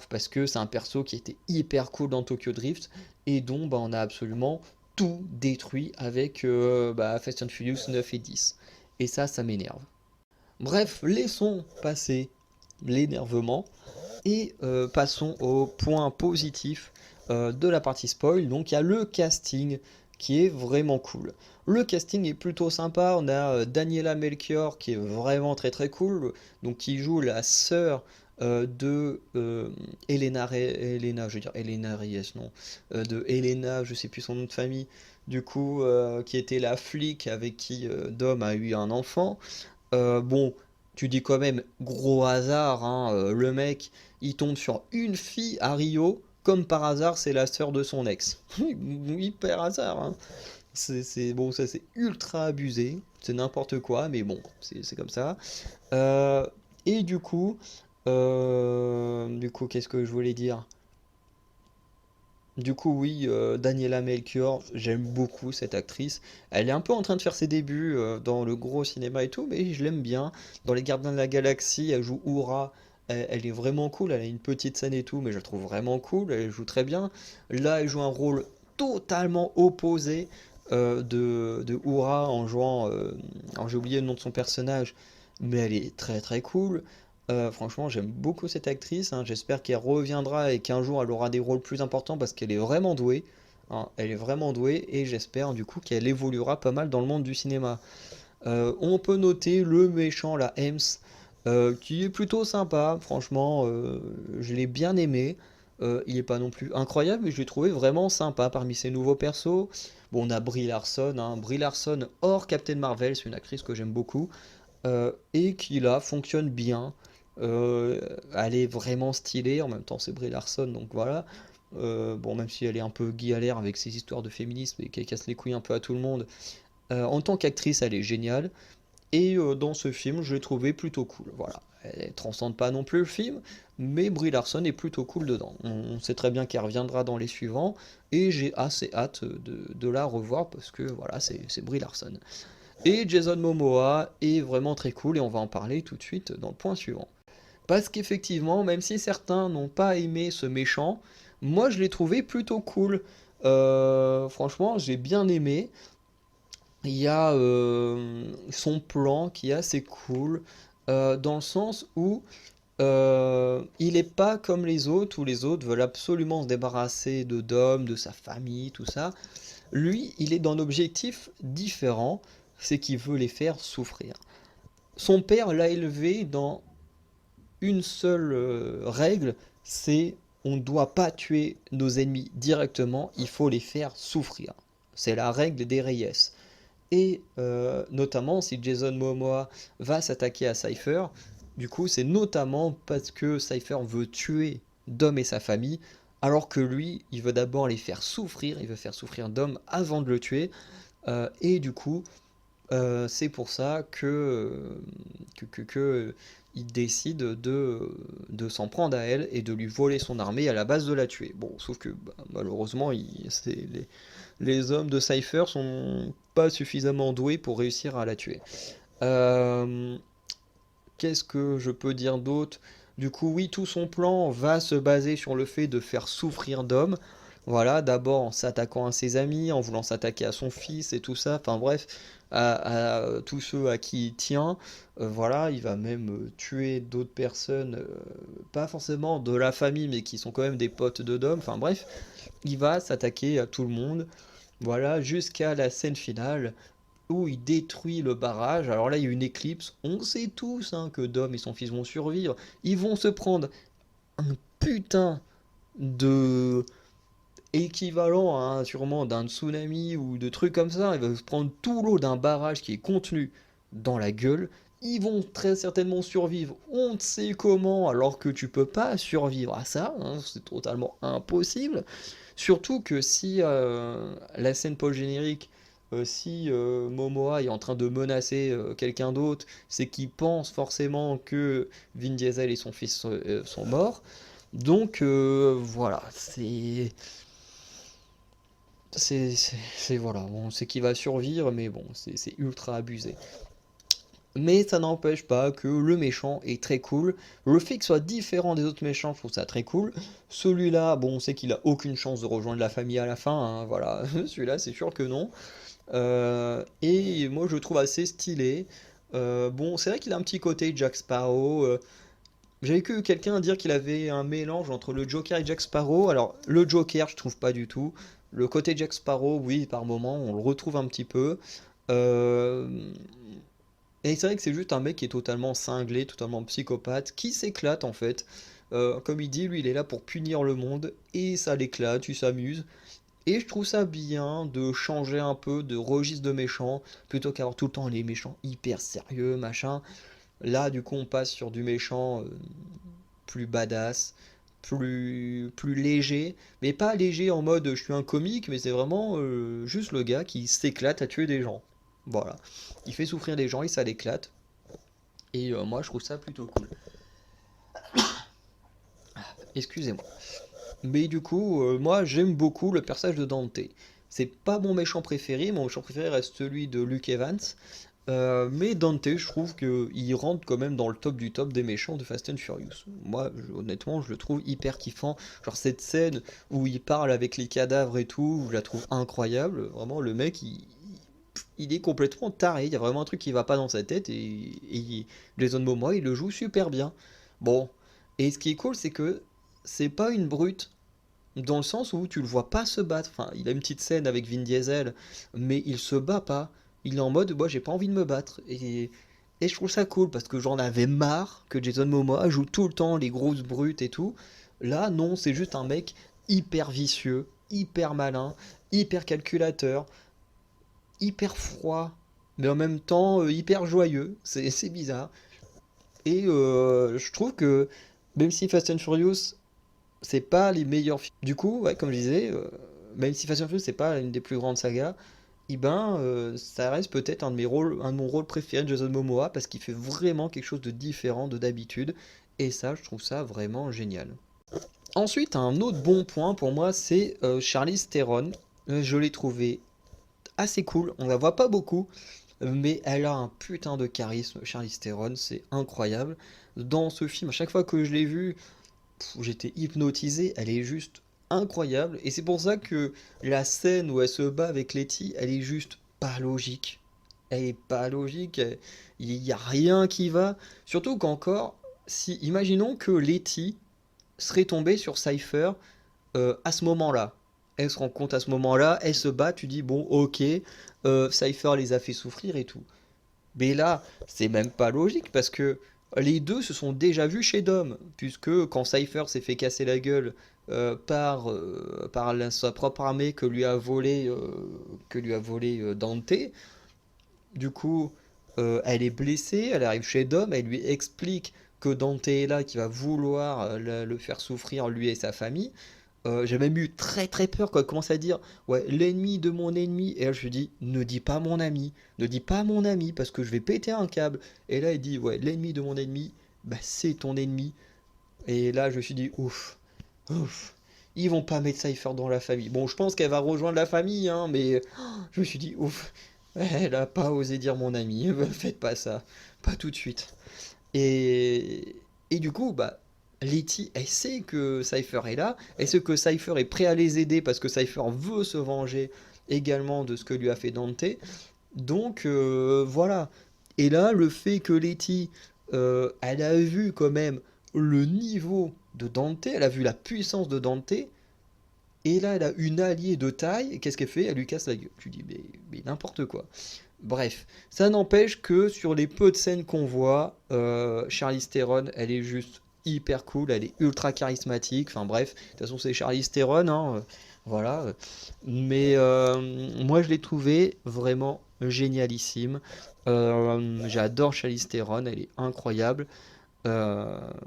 parce que c'est un perso qui était hyper cool dans Tokyo Drift. Et dont bah, on a absolument tout détruit avec bah, Fast and Furious 9 et 10. Et ça m'énerve. Bref, laissons passer l'énervement et passons au point positif de la partie spoil. Donc il y a le casting qui est vraiment cool. Le casting est plutôt sympa. On a Daniela Melchior qui est vraiment très très cool. Donc qui joue la sœur de Elena, je veux dire Elena Reyes, non, de Elena, je sais plus son nom de famille, du coup, qui était la flic avec qui Dom a eu un enfant. Bon, tu dis quand même gros hasard, hein, le mec, il tombe sur une fille à Rio, comme par hasard, c'est la sœur de son ex. Hyper hasard, hein. Bon, ça c'est ultra abusé, c'est n'importe quoi, mais bon, c'est comme ça. Euh, et du coup, qu'est-ce que je voulais dire? Du coup, oui, Daniela Melchior, j'aime beaucoup cette actrice. Elle est un peu en train de faire ses débuts dans le gros cinéma et tout, mais je l'aime bien. Dans Les Gardiens de la Galaxie, elle joue Oura. Elle est vraiment cool. Elle a une petite scène et tout, mais je la trouve vraiment cool. Elle joue très bien. Là, elle joue un rôle totalement opposé de Oura en jouant. Alors, j'ai oublié le nom de son personnage, mais elle est très très cool. Franchement, j'aime beaucoup cette actrice, hein. J'espère qu'elle reviendra et qu'un jour elle aura des rôles plus importants parce qu'elle est vraiment douée, hein. Elle est vraiment douée et j'espère du coup qu'elle évoluera pas mal dans le monde du cinéma. On peut noter le méchant, la Ems, qui est plutôt sympa. Franchement, je l'ai bien aimé. Il est pas non plus incroyable, mais je l'ai trouvé vraiment sympa parmi ces nouveaux persos. Bon, on a Brie Larson, hein. Brie Larson hors Captain Marvel, c'est une actrice que j'aime beaucoup et qui là fonctionne bien. Euh, Elle est vraiment stylée, en même temps c'est Brie Larson, donc voilà. Bon, même si elle est un peu galère avec ses histoires de féminisme et qu'elle casse les couilles un peu à tout le monde, en tant qu'actrice elle est géniale. Et dans ce film je l'ai trouvé plutôt cool. Voilà. Elle transcende pas non plus le film, mais Brie Larson est plutôt cool dedans. On sait très bien qu'elle reviendra dans les suivants, et j'ai assez hâte de la revoir parce que voilà, c'est Brie Larson. Et Jason Momoa est vraiment très cool et on va en parler tout de suite dans le point suivant. Parce qu'effectivement, même si certains n'ont pas aimé ce méchant, moi je l'ai trouvé plutôt cool. Franchement, j'ai bien aimé. Il y a son plan qui est assez cool, dans le sens où il est pas comme les autres, où les autres veulent absolument se débarrasser de Dom, de sa famille, tout ça. Lui, il est dans un objectif différent, c'est qu'il veut les faire souffrir. Son père l'a élevé dans une seule règle, c'est on ne doit pas tuer nos ennemis directement, il faut les faire souffrir. C'est la règle des Reyes. Et notamment, si Jason Momoa va s'attaquer à Cypher, du coup, c'est notamment parce que Cypher veut tuer Dom et sa famille, alors que lui, il veut d'abord les faire souffrir, il veut faire souffrir Dom avant de le tuer. Et du coup, c'est pour ça que il décide de s'en prendre à elle et de lui voler son armée à la base de la tuer. Bon, sauf que bah, malheureusement, les hommes de Cypher sont pas suffisamment doués pour réussir à la tuer. Euh, Qu'est-ce que je peux dire d'autre? Du coup, oui, tout son plan va se baser sur le fait de faire souffrir Dom. Voilà, d'abord en s'attaquant à ses amis, en voulant s'attaquer à son fils et tout ça. Enfin bref, à tous ceux à qui il tient. Voilà, il va même tuer d'autres personnes, pas forcément de la famille, mais qui sont quand même des potes de Dom. Enfin bref, il va s'attaquer à tout le monde. Voilà, jusqu'à la scène finale où il détruit le barrage. Alors là, il y a une éclipse. On sait tous hein, que Dom et son fils vont survivre. Ils vont se prendre un putain de équivalent hein, sûrement d'un tsunami ou de trucs comme ça. Ils vont se prendre tout l'eau d'un barrage qui est contenu dans la gueule. Ils vont très certainement survivre. On ne sait comment, alors que tu peux pas survivre à ça. Hein, c'est totalement impossible. Surtout que si la scène post-générique, si Momoa est en train de menacer quelqu'un d'autre, c'est qu'il pense forcément que Vin Diesel et son fils sont morts. Donc voilà, voilà, on sait qu'il va survivre, mais bon, c'est ultra abusé. Mais ça n'empêche pas que le méchant est très cool. Le fait qu'il soit différent des autres méchants, je trouve ça très cool. Celui-là, bon, on sait qu'il a aucune chance de rejoindre la famille à la fin, hein, voilà. Celui-là, c'est sûr que non. Et moi, je le trouve assez stylé. Bon, c'est vrai qu'il a un petit côté Jack Sparrow. J'avais vu quelqu'un dire qu'il avait un mélange entre le Joker et Jack Sparrow. Alors, le Joker, je trouve pas du tout. Le côté Jack Sparrow, oui, par moment, on le retrouve un petit peu. Euh, Et c'est vrai que c'est juste un mec qui est totalement cinglé, totalement psychopathe, qui s'éclate en fait. Comme il dit, lui, il est là pour punir le monde, et ça l'éclate, il s'amuse. Et je trouve ça bien de changer un peu de registre de méchants, plutôt qu'avoir tout le temps les méchants hyper sérieux, machin. Là, du coup, on passe sur du méchant plus badass, plus léger, mais pas léger en mode je suis un comique, mais c'est vraiment juste le gars qui s'éclate à tuer des gens. Voilà. Il fait souffrir des gens et ça l'éclate. Et moi, je trouve ça plutôt cool. Excusez-moi. Mais du coup, moi, j'aime beaucoup le personnage de Dante. C'est pas mon méchant préféré, mon méchant préféré reste celui de Luke Evans. Mais Dante, je trouve qu'il rentre quand même dans le top du top des méchants de Fast and Furious. Moi, honnêtement, je le trouve hyper kiffant. Genre cette scène où il parle avec les cadavres et tout, je la trouve incroyable. Vraiment, le mec, il est complètement taré. Il y a vraiment un truc qui va pas dans sa tête et Jason Momoa, il le joue super bien. Bon, et ce qui est cool, c'est que c'est pas une brute. Dans le sens où tu le vois pas se battre. Enfin, il a une petite scène avec Vin Diesel, mais il se bat pas. Il est en mode, moi j'ai pas envie de me battre. Et je trouve ça cool parce que j'en avais marre que Jason Momoa joue tout le temps les grosses brutes et tout. Là, non, c'est juste un mec hyper vicieux, hyper malin, hyper calculateur, hyper froid, mais en même temps hyper joyeux. C'est bizarre. Et je trouve que même si Fast and Furious c'est pas les meilleurs films. Du coup, ouais, comme je disais, même si Fast and Furious c'est pas une des plus grandes sagas, eh ben, ça reste peut-être un de mes rôles, un de mon rôle préféré de Jason Momoa parce qu'il fait vraiment quelque chose de différent de d'habitude. Et ça, je trouve ça vraiment génial. Ensuite, un autre bon point pour moi, c'est Charlize Theron. Je l'ai trouvé assez cool. On la voit pas beaucoup, mais elle a un putain de charisme. Charlize Theron, c'est incroyable. Dans ce film, à chaque fois que je l'ai vue, j'étais hypnotisé, elle est juste incroyable. Et c'est pour ça que la scène où elle se bat avec Letty, elle est juste pas logique. Elle est pas logique, il n'y a rien qui va. Surtout qu'encore, si, imaginons que Letty serait tombée sur Cypher à ce moment-là. Elle se rend compte à ce moment-là, elle se bat, tu dis bon ok, Cypher les a fait souffrir et tout. Mais là, c'est même pas logique parce que les deux se sont déjà vus chez Dom, puisque quand Cypher s'est fait casser la gueule par sa propre armée que lui a volé Dante, du coup, elle est blessée, elle arrive chez Dom, elle lui explique que Dante est là, qui va vouloir le faire souffrir lui et sa famille. J'ai même eu très très peur quand elle commence à dire ouais l'ennemi de mon ennemi et là je lui dis ne dis pas mon ami, ne dis pas mon ami parce que je vais péter un câble et là il dit ouais l'ennemi de mon ennemi bah c'est ton ennemi et là je me suis dit ouf ouf ils vont pas mettre Cypher dans la famille bon je pense qu'elle va rejoindre la famille hein mais je me suis dit ouf elle a pas osé dire mon ami faites pas ça pas tout de suite et, et du coup, bah, Letty, elle sait que Cypher est là, elle sait que Cypher est prêt à les aider parce que Cypher veut se venger également de ce que lui a fait Dante. Donc voilà. Et là, le fait que Letty, elle a vu quand même le niveau de Dante, elle a vu la puissance de Dante, et là, elle a une alliée de taille, et qu'est-ce qu'elle fait? Elle lui casse la gueule. Tu dis, mais n'importe quoi. Bref, ça n'empêche que sur les peu de scènes qu'on voit, Charlize Theron, elle est juste hyper cool, elle est ultra charismatique. Enfin bref, de toute façon c'est Charlize Theron, hein, voilà. Mais moi je l'ai trouvé vraiment génialissime. J'adore Charlize Theron, elle est incroyable.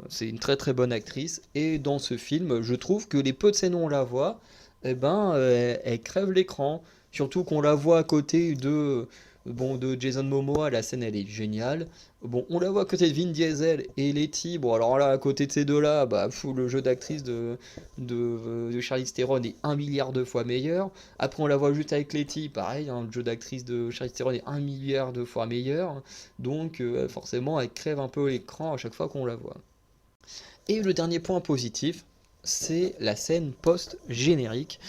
C'est une très très bonne actrice. Et dans ce film, je trouve que les peu de scènes où on la voit, eh ben, elle crève l'écran. Surtout qu'on la voit à côté de Jason Momoa, la scène elle est géniale. Bon, on la voit à côté de Vin Diesel et Letty. Bon, alors là, à côté de ces deux-là, bah, le jeu d'actrice de Charlize Theron est un milliard de fois meilleur. Après, on la voit juste avec Letty, pareil, hein, le jeu d'actrice de Charlize Theron est un milliard de fois meilleur. Donc, forcément, elle crève un peu l'écran à chaque fois qu'on la voit. Et le dernier point positif, c'est la scène post-générique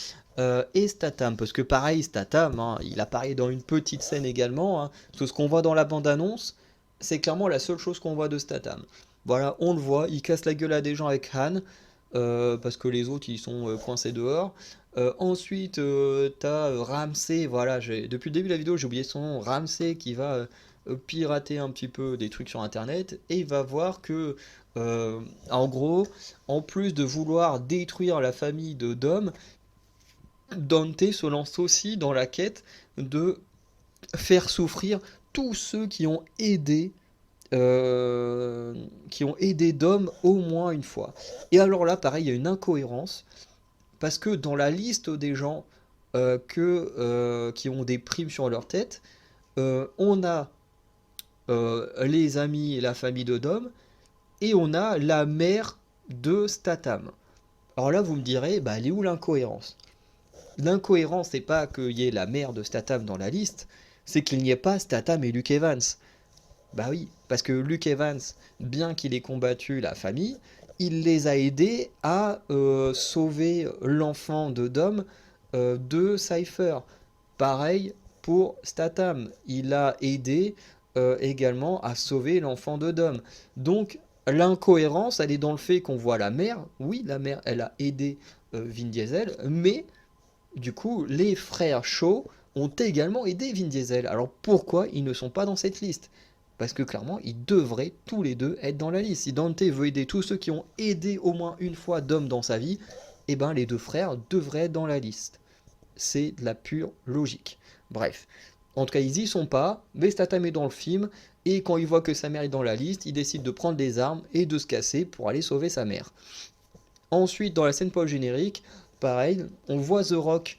et Statham. Parce que pareil, Statham, hein, il apparaît dans une petite scène également. Hein, parce que ce qu'on voit dans la bande-annonce, c'est clairement la seule chose qu'on voit de Statham. Voilà, on le voit, il casse la gueule à des gens avec Han, parce que les autres, ils sont coincés dehors. Ensuite, t'as Ramsey, voilà, depuis le début de la vidéo, j'ai oublié son nom, Ramsey qui va pirater un petit peu des trucs sur internet et il va voir que en gros, en plus de vouloir détruire la famille de Dom, Dante se lance aussi dans la quête de faire souffrir tous ceux qui ont aidé Dom au moins une fois. Et alors là, pareil, il y a une incohérence parce que dans la liste des gens qui ont des primes sur leur tête, on a les amis et la famille de Dom, et on a la mère de Statham. Alors là, vous me direz, bah, elle est où l'incohérence? L'incohérence, c'est pas qu'il y ait la mère de Statham dans la liste, c'est qu'il n'y ait pas Statham et Luke Evans. Bah oui, parce que Luke Evans, bien qu'il ait combattu la famille, il les a aidés à sauver l'enfant de Dom de Cypher. Pareil pour Statham, il a aidé également à sauver l'enfant de Dom. Donc l'incohérence, elle est dans le fait qu'on voit la mère. Oui, la mère, elle a aidé Vin Diesel, mais du coup, les frères Shaw ont également aidé Vin Diesel. Alors pourquoi ils ne sont pas dans cette liste? Parce que clairement, ils devraient tous les deux être dans la liste. Si Dante veut aider tous ceux qui ont aidé au moins une fois Dom dans sa vie, eh ben les deux frères devraient être dans la liste. C'est de la pure logique. Bref. En tout cas, ils y sont pas, mais Statham est dans le film, et quand il voit que sa mère est dans la liste, il décide de prendre des armes et de se casser pour aller sauver sa mère. Ensuite, dans la scène post-générique, pareil, on voit The Rock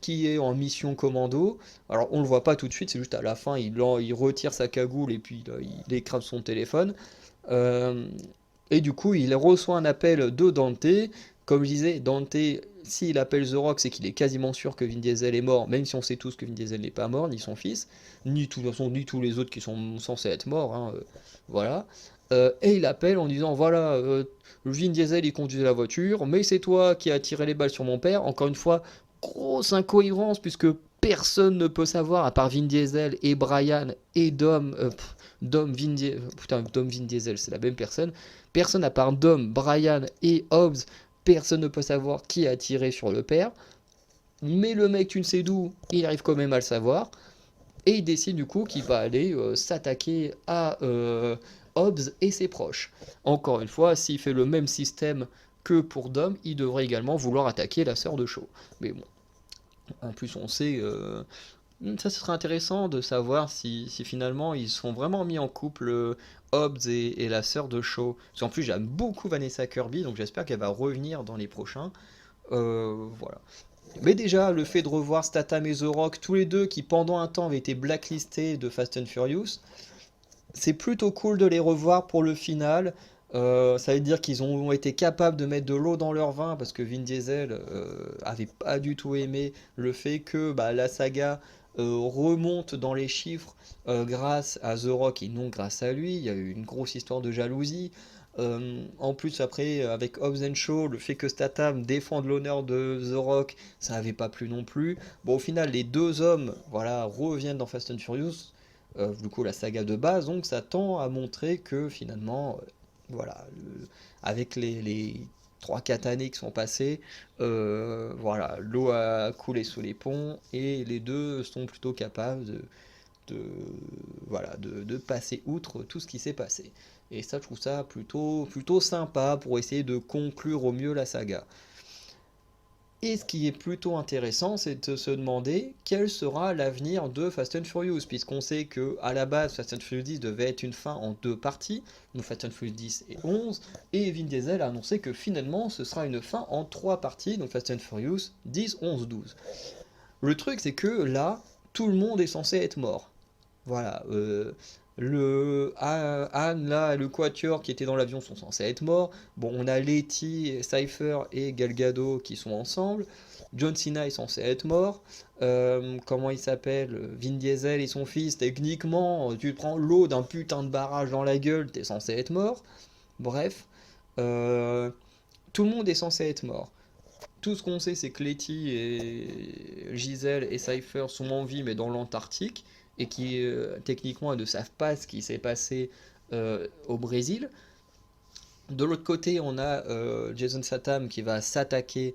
qui est en mission commando. Alors, on le voit pas tout de suite, c'est juste à la fin, il retire sa cagoule et puis il écrase son téléphone. Euh, et du coup, il reçoit un appel de Dante. Comme je disais, Dante, s'il appelle The Rock, c'est qu'il est quasiment sûr que Vin Diesel est mort, même si on sait tous que Vin Diesel n'est pas mort, ni son fils, ni tous les autres qui sont censés être morts. Hein, voilà. Et il appelle en disant voilà, Vin Diesel il conduisait la voiture, mais c'est toi qui as tiré les balles sur mon père. Encore une fois, grosse incohérence puisque personne ne peut savoir à part Vin Diesel et Brian et Dom. Dom Vin Diesel, c'est la même personne. Personne à part Dom, Brian et Hobbs, personne ne peut savoir qui a tiré sur le père. Mais le mec, tu ne sais d'où, il arrive quand même à le savoir. Et il décide du coup qu'il va aller s'attaquer à Hobbs et ses proches. Encore une fois, s'il fait le même système que pour Dom, il devrait également vouloir attaquer la sœur de Shaw. Mais bon, en plus on sait, ça ce serait intéressant de savoir si finalement ils sont vraiment mis en couple, Hobbs et la sœur de Shaw. Parce qu'en plus j'aime beaucoup Vanessa Kirby, donc j'espère qu'elle va revenir dans les prochains. Voilà. Mais déjà, le fait de revoir Statham et The Rock, tous les deux qui pendant un temps avaient été blacklistés de Fast and Furious, c'est plutôt cool de les revoir pour le final. Ça veut dire qu'ils ont été capables de mettre de l'eau dans leur vin parce que Vin Diesel avait pas du tout aimé le fait que bah, la saga remonte dans les chiffres grâce à The Rock et non grâce à lui. Il y a eu une grosse histoire de jalousie. En plus, après, avec Hobbs and Shaw, le fait que Statham défende l'honneur de The Rock, ça n'avait pas plu non plus. Bon, au final, les deux hommes, voilà, reviennent dans Fast and Furious, du coup, la saga de base, donc ça tend à montrer que finalement, voilà, avec les 3-4 années qui sont passées, voilà, l'eau a coulé sous les ponts et les deux sont plutôt capables de, voilà, de passer outre tout ce qui s'est passé. Et ça, je trouve ça plutôt sympa pour essayer de conclure au mieux la saga. Et ce qui est plutôt intéressant, c'est de se demander quel sera l'avenir de Fast and Furious, puisqu'on sait que à la base, Fast and Furious 10 devait être une fin en deux parties, donc Fast and Furious 10 et 11, et Vin Diesel a annoncé que finalement ce sera une fin en trois parties, donc Fast and Furious 10, 11, 12. Le truc, c'est que là, tout le monde est censé être mort. Voilà, Anne, là, le Quatuor qui était dans l'avion sont censés être morts. Bon, on a Letty, Cypher et Gal Gadot qui sont ensemble. John Cena est censé être mort. Comment il s'appelle? Vin Diesel et son fils, techniquement, tu te prends l'eau d'un putain de barrage dans la gueule, t'es censé être mort. Bref, euh, tout le monde est censé être mort. Tout ce qu'on sait, c'est que Letty et Giselle et Cypher sont en vie, mais dans l'Antarctique, et qui techniquement ne savent pas ce qui s'est passé au Brésil. De l'autre côté, on a Jason Statham qui va s'attaquer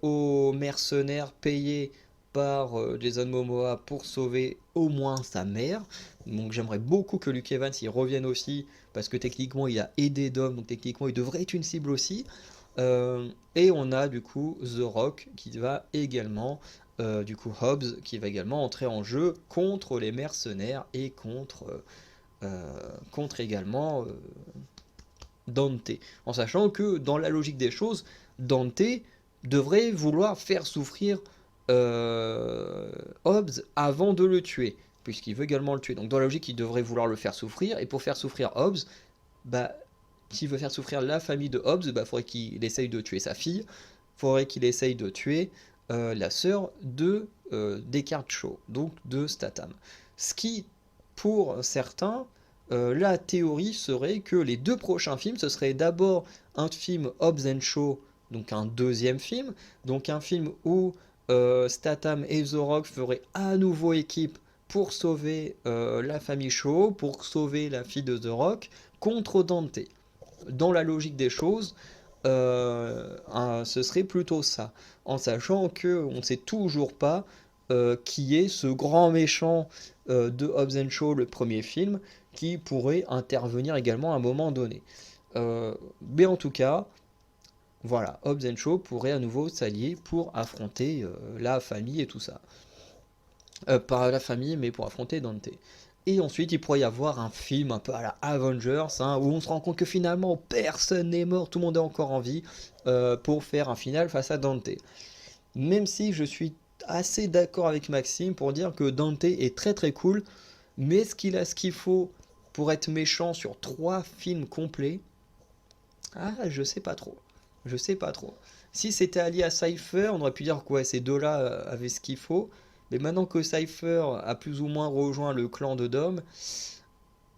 aux mercenaires payés par Jason Momoa pour sauver au moins sa mère. Donc j'aimerais beaucoup que Luke Evans y revienne aussi, parce que techniquement il a aidé Dom, donc techniquement il devrait être une cible aussi. Et on a du coup The Rock qui va également, du coup Hobbs, qui va également entrer en jeu contre les mercenaires et contre également Dante. En sachant que dans la logique des choses, Dante devrait vouloir faire souffrir Hobbs avant de le tuer, puisqu'il veut également le tuer. Donc dans la logique, il devrait vouloir le faire souffrir, et pour faire souffrir Hobbs, bah, s'il veut faire souffrir la famille de Hobbs, bah, faudrait qu'il essaye de tuer sa fille, faudrait qu'il essaye de tuer la sœur de Deckard Shaw, donc de Statham. Ce qui, pour certains, la théorie serait que les deux prochains films, ce serait d'abord un film Hobbs and Shaw, donc un deuxième film, donc un film où Statham et The Rock feraient à nouveau équipe pour sauver la famille Shaw, pour sauver la fille de The Rock, contre Dante. Dans la logique des choses, ce serait plutôt ça, en sachant que on ne sait toujours pas qui est ce grand méchant de Hobbs and Shaw, le premier film, qui pourrait intervenir également à un moment donné. Mais en tout cas, voilà, Hobbs and Shaw pourrait à nouveau s'allier pour affronter la famille et tout ça. Pas la famille, mais pour affronter Dante. Et ensuite, il pourrait y avoir un film un peu à la Avengers, hein, où on se rend compte que finalement, personne n'est mort, tout le monde est encore en vie, pour faire un final face à Dante. Même si je suis assez d'accord avec Maxime pour dire que Dante est très très cool, mais est-ce qu'il a ce qu'il faut pour être méchant sur 3 films complets? Ah, je sais pas trop. Je sais pas trop. Si c'était allié à Cypher, on aurait pu dire que ouais, ces deux-là avaient ce qu'il faut. Mais maintenant que Cypher a plus ou moins rejoint le clan de Dom,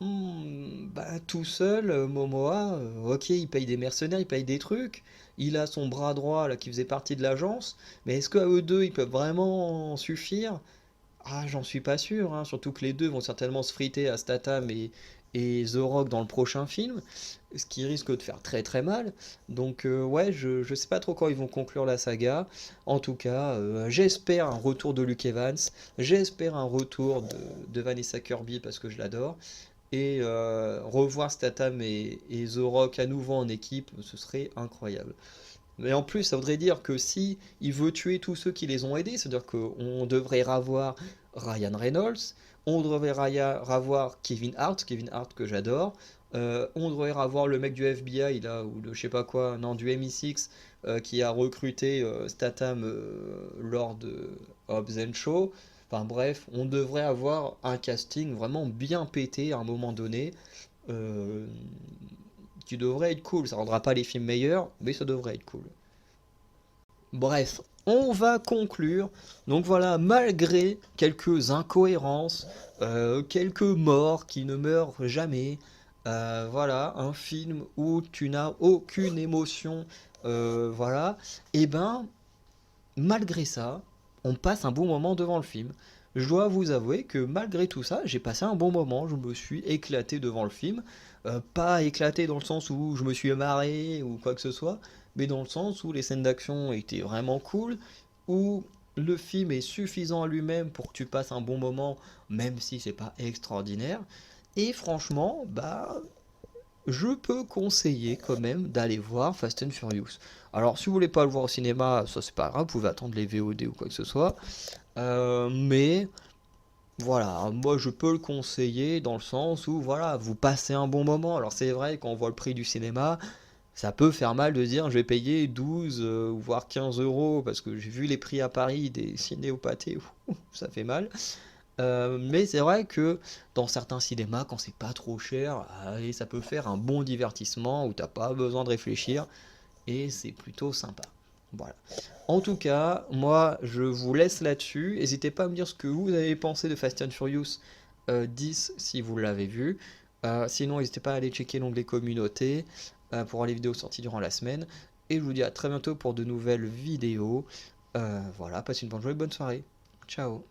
bah tout seul, Momoa, ok, il paye des mercenaires, il paye des trucs. Il a son bras droit là qui faisait partie de l'agence. Mais est-ce qu'à eux deux, ils peuvent vraiment suffire? Ah, j'en suis pas sûr, hein, surtout que les deux vont certainement se friter à Statham et The Rock dans le prochain film, ce qui risque de faire très très mal. Donc ouais, je sais pas trop quand ils vont conclure la saga. En tout cas, j'espère un retour de Luke Evans, j'espère un retour de Vanessa Kirby parce que je l'adore. Et revoir Statham et The Rock à nouveau en équipe, ce serait incroyable. Mais en plus, ça voudrait dire que si il veut tuer tous ceux qui les ont aidés, c'est-à-dire qu'on devrait revoir Ryan Reynolds, on devrait revoir Kevin Hart que j'adore, on devrait revoir le mec du FBI là, ou de je sais pas quoi, non, du MI6 qui a recruté Statham lors de Hobbs and Shaw. Enfin bref, on devrait avoir un casting vraiment bien pété à un moment donné. euh, qui devrait être cool. Ça rendra pas les films meilleurs, mais ça devrait être cool. Bref, on va conclure. Donc voilà, malgré quelques incohérences, quelques morts qui ne meurent jamais, voilà, un film où tu n'as aucune émotion, voilà, et ben, malgré ça, on passe un bon moment devant le film. Je dois vous avouer que malgré tout ça, j'ai passé un bon moment, je me suis éclaté devant le film. Pas éclaté dans le sens où je me suis marré ou quoi que ce soit, mais dans le sens où les scènes d'action étaient vraiment cool, où le film est suffisant à lui-même pour que tu passes un bon moment, même si c'est pas extraordinaire. Et franchement, bah, je peux conseiller quand même d'aller voir Fast and Furious. Alors, si vous voulez pas le voir au cinéma, ça c'est pas grave, vous pouvez attendre les VOD ou quoi que ce soit. Mais voilà, moi je peux le conseiller dans le sens où voilà, vous passez un bon moment. Alors c'est vrai, quand on voit le prix du cinéma, ça peut faire mal de dire je vais payer 12 ou voire 15 euros parce que j'ai vu les prix à Paris des ciné au pâté, ça fait mal. Mais c'est vrai que dans certains cinémas, quand c'est pas trop cher, allez, ça peut faire un bon divertissement où t'as pas besoin de réfléchir et c'est plutôt sympa. Voilà. En tout cas, moi je vous laisse là-dessus. N'hésitez pas à me dire ce que vous avez pensé de Fast and Furious 10 si vous l'avez vu. Sinon, n'hésitez pas à aller checker l'onglet communauté pour voir les vidéos sorties durant la semaine. Et je vous dis à très bientôt pour de nouvelles vidéos. Voilà, passez une bonne journée, bonne soirée. Ciao.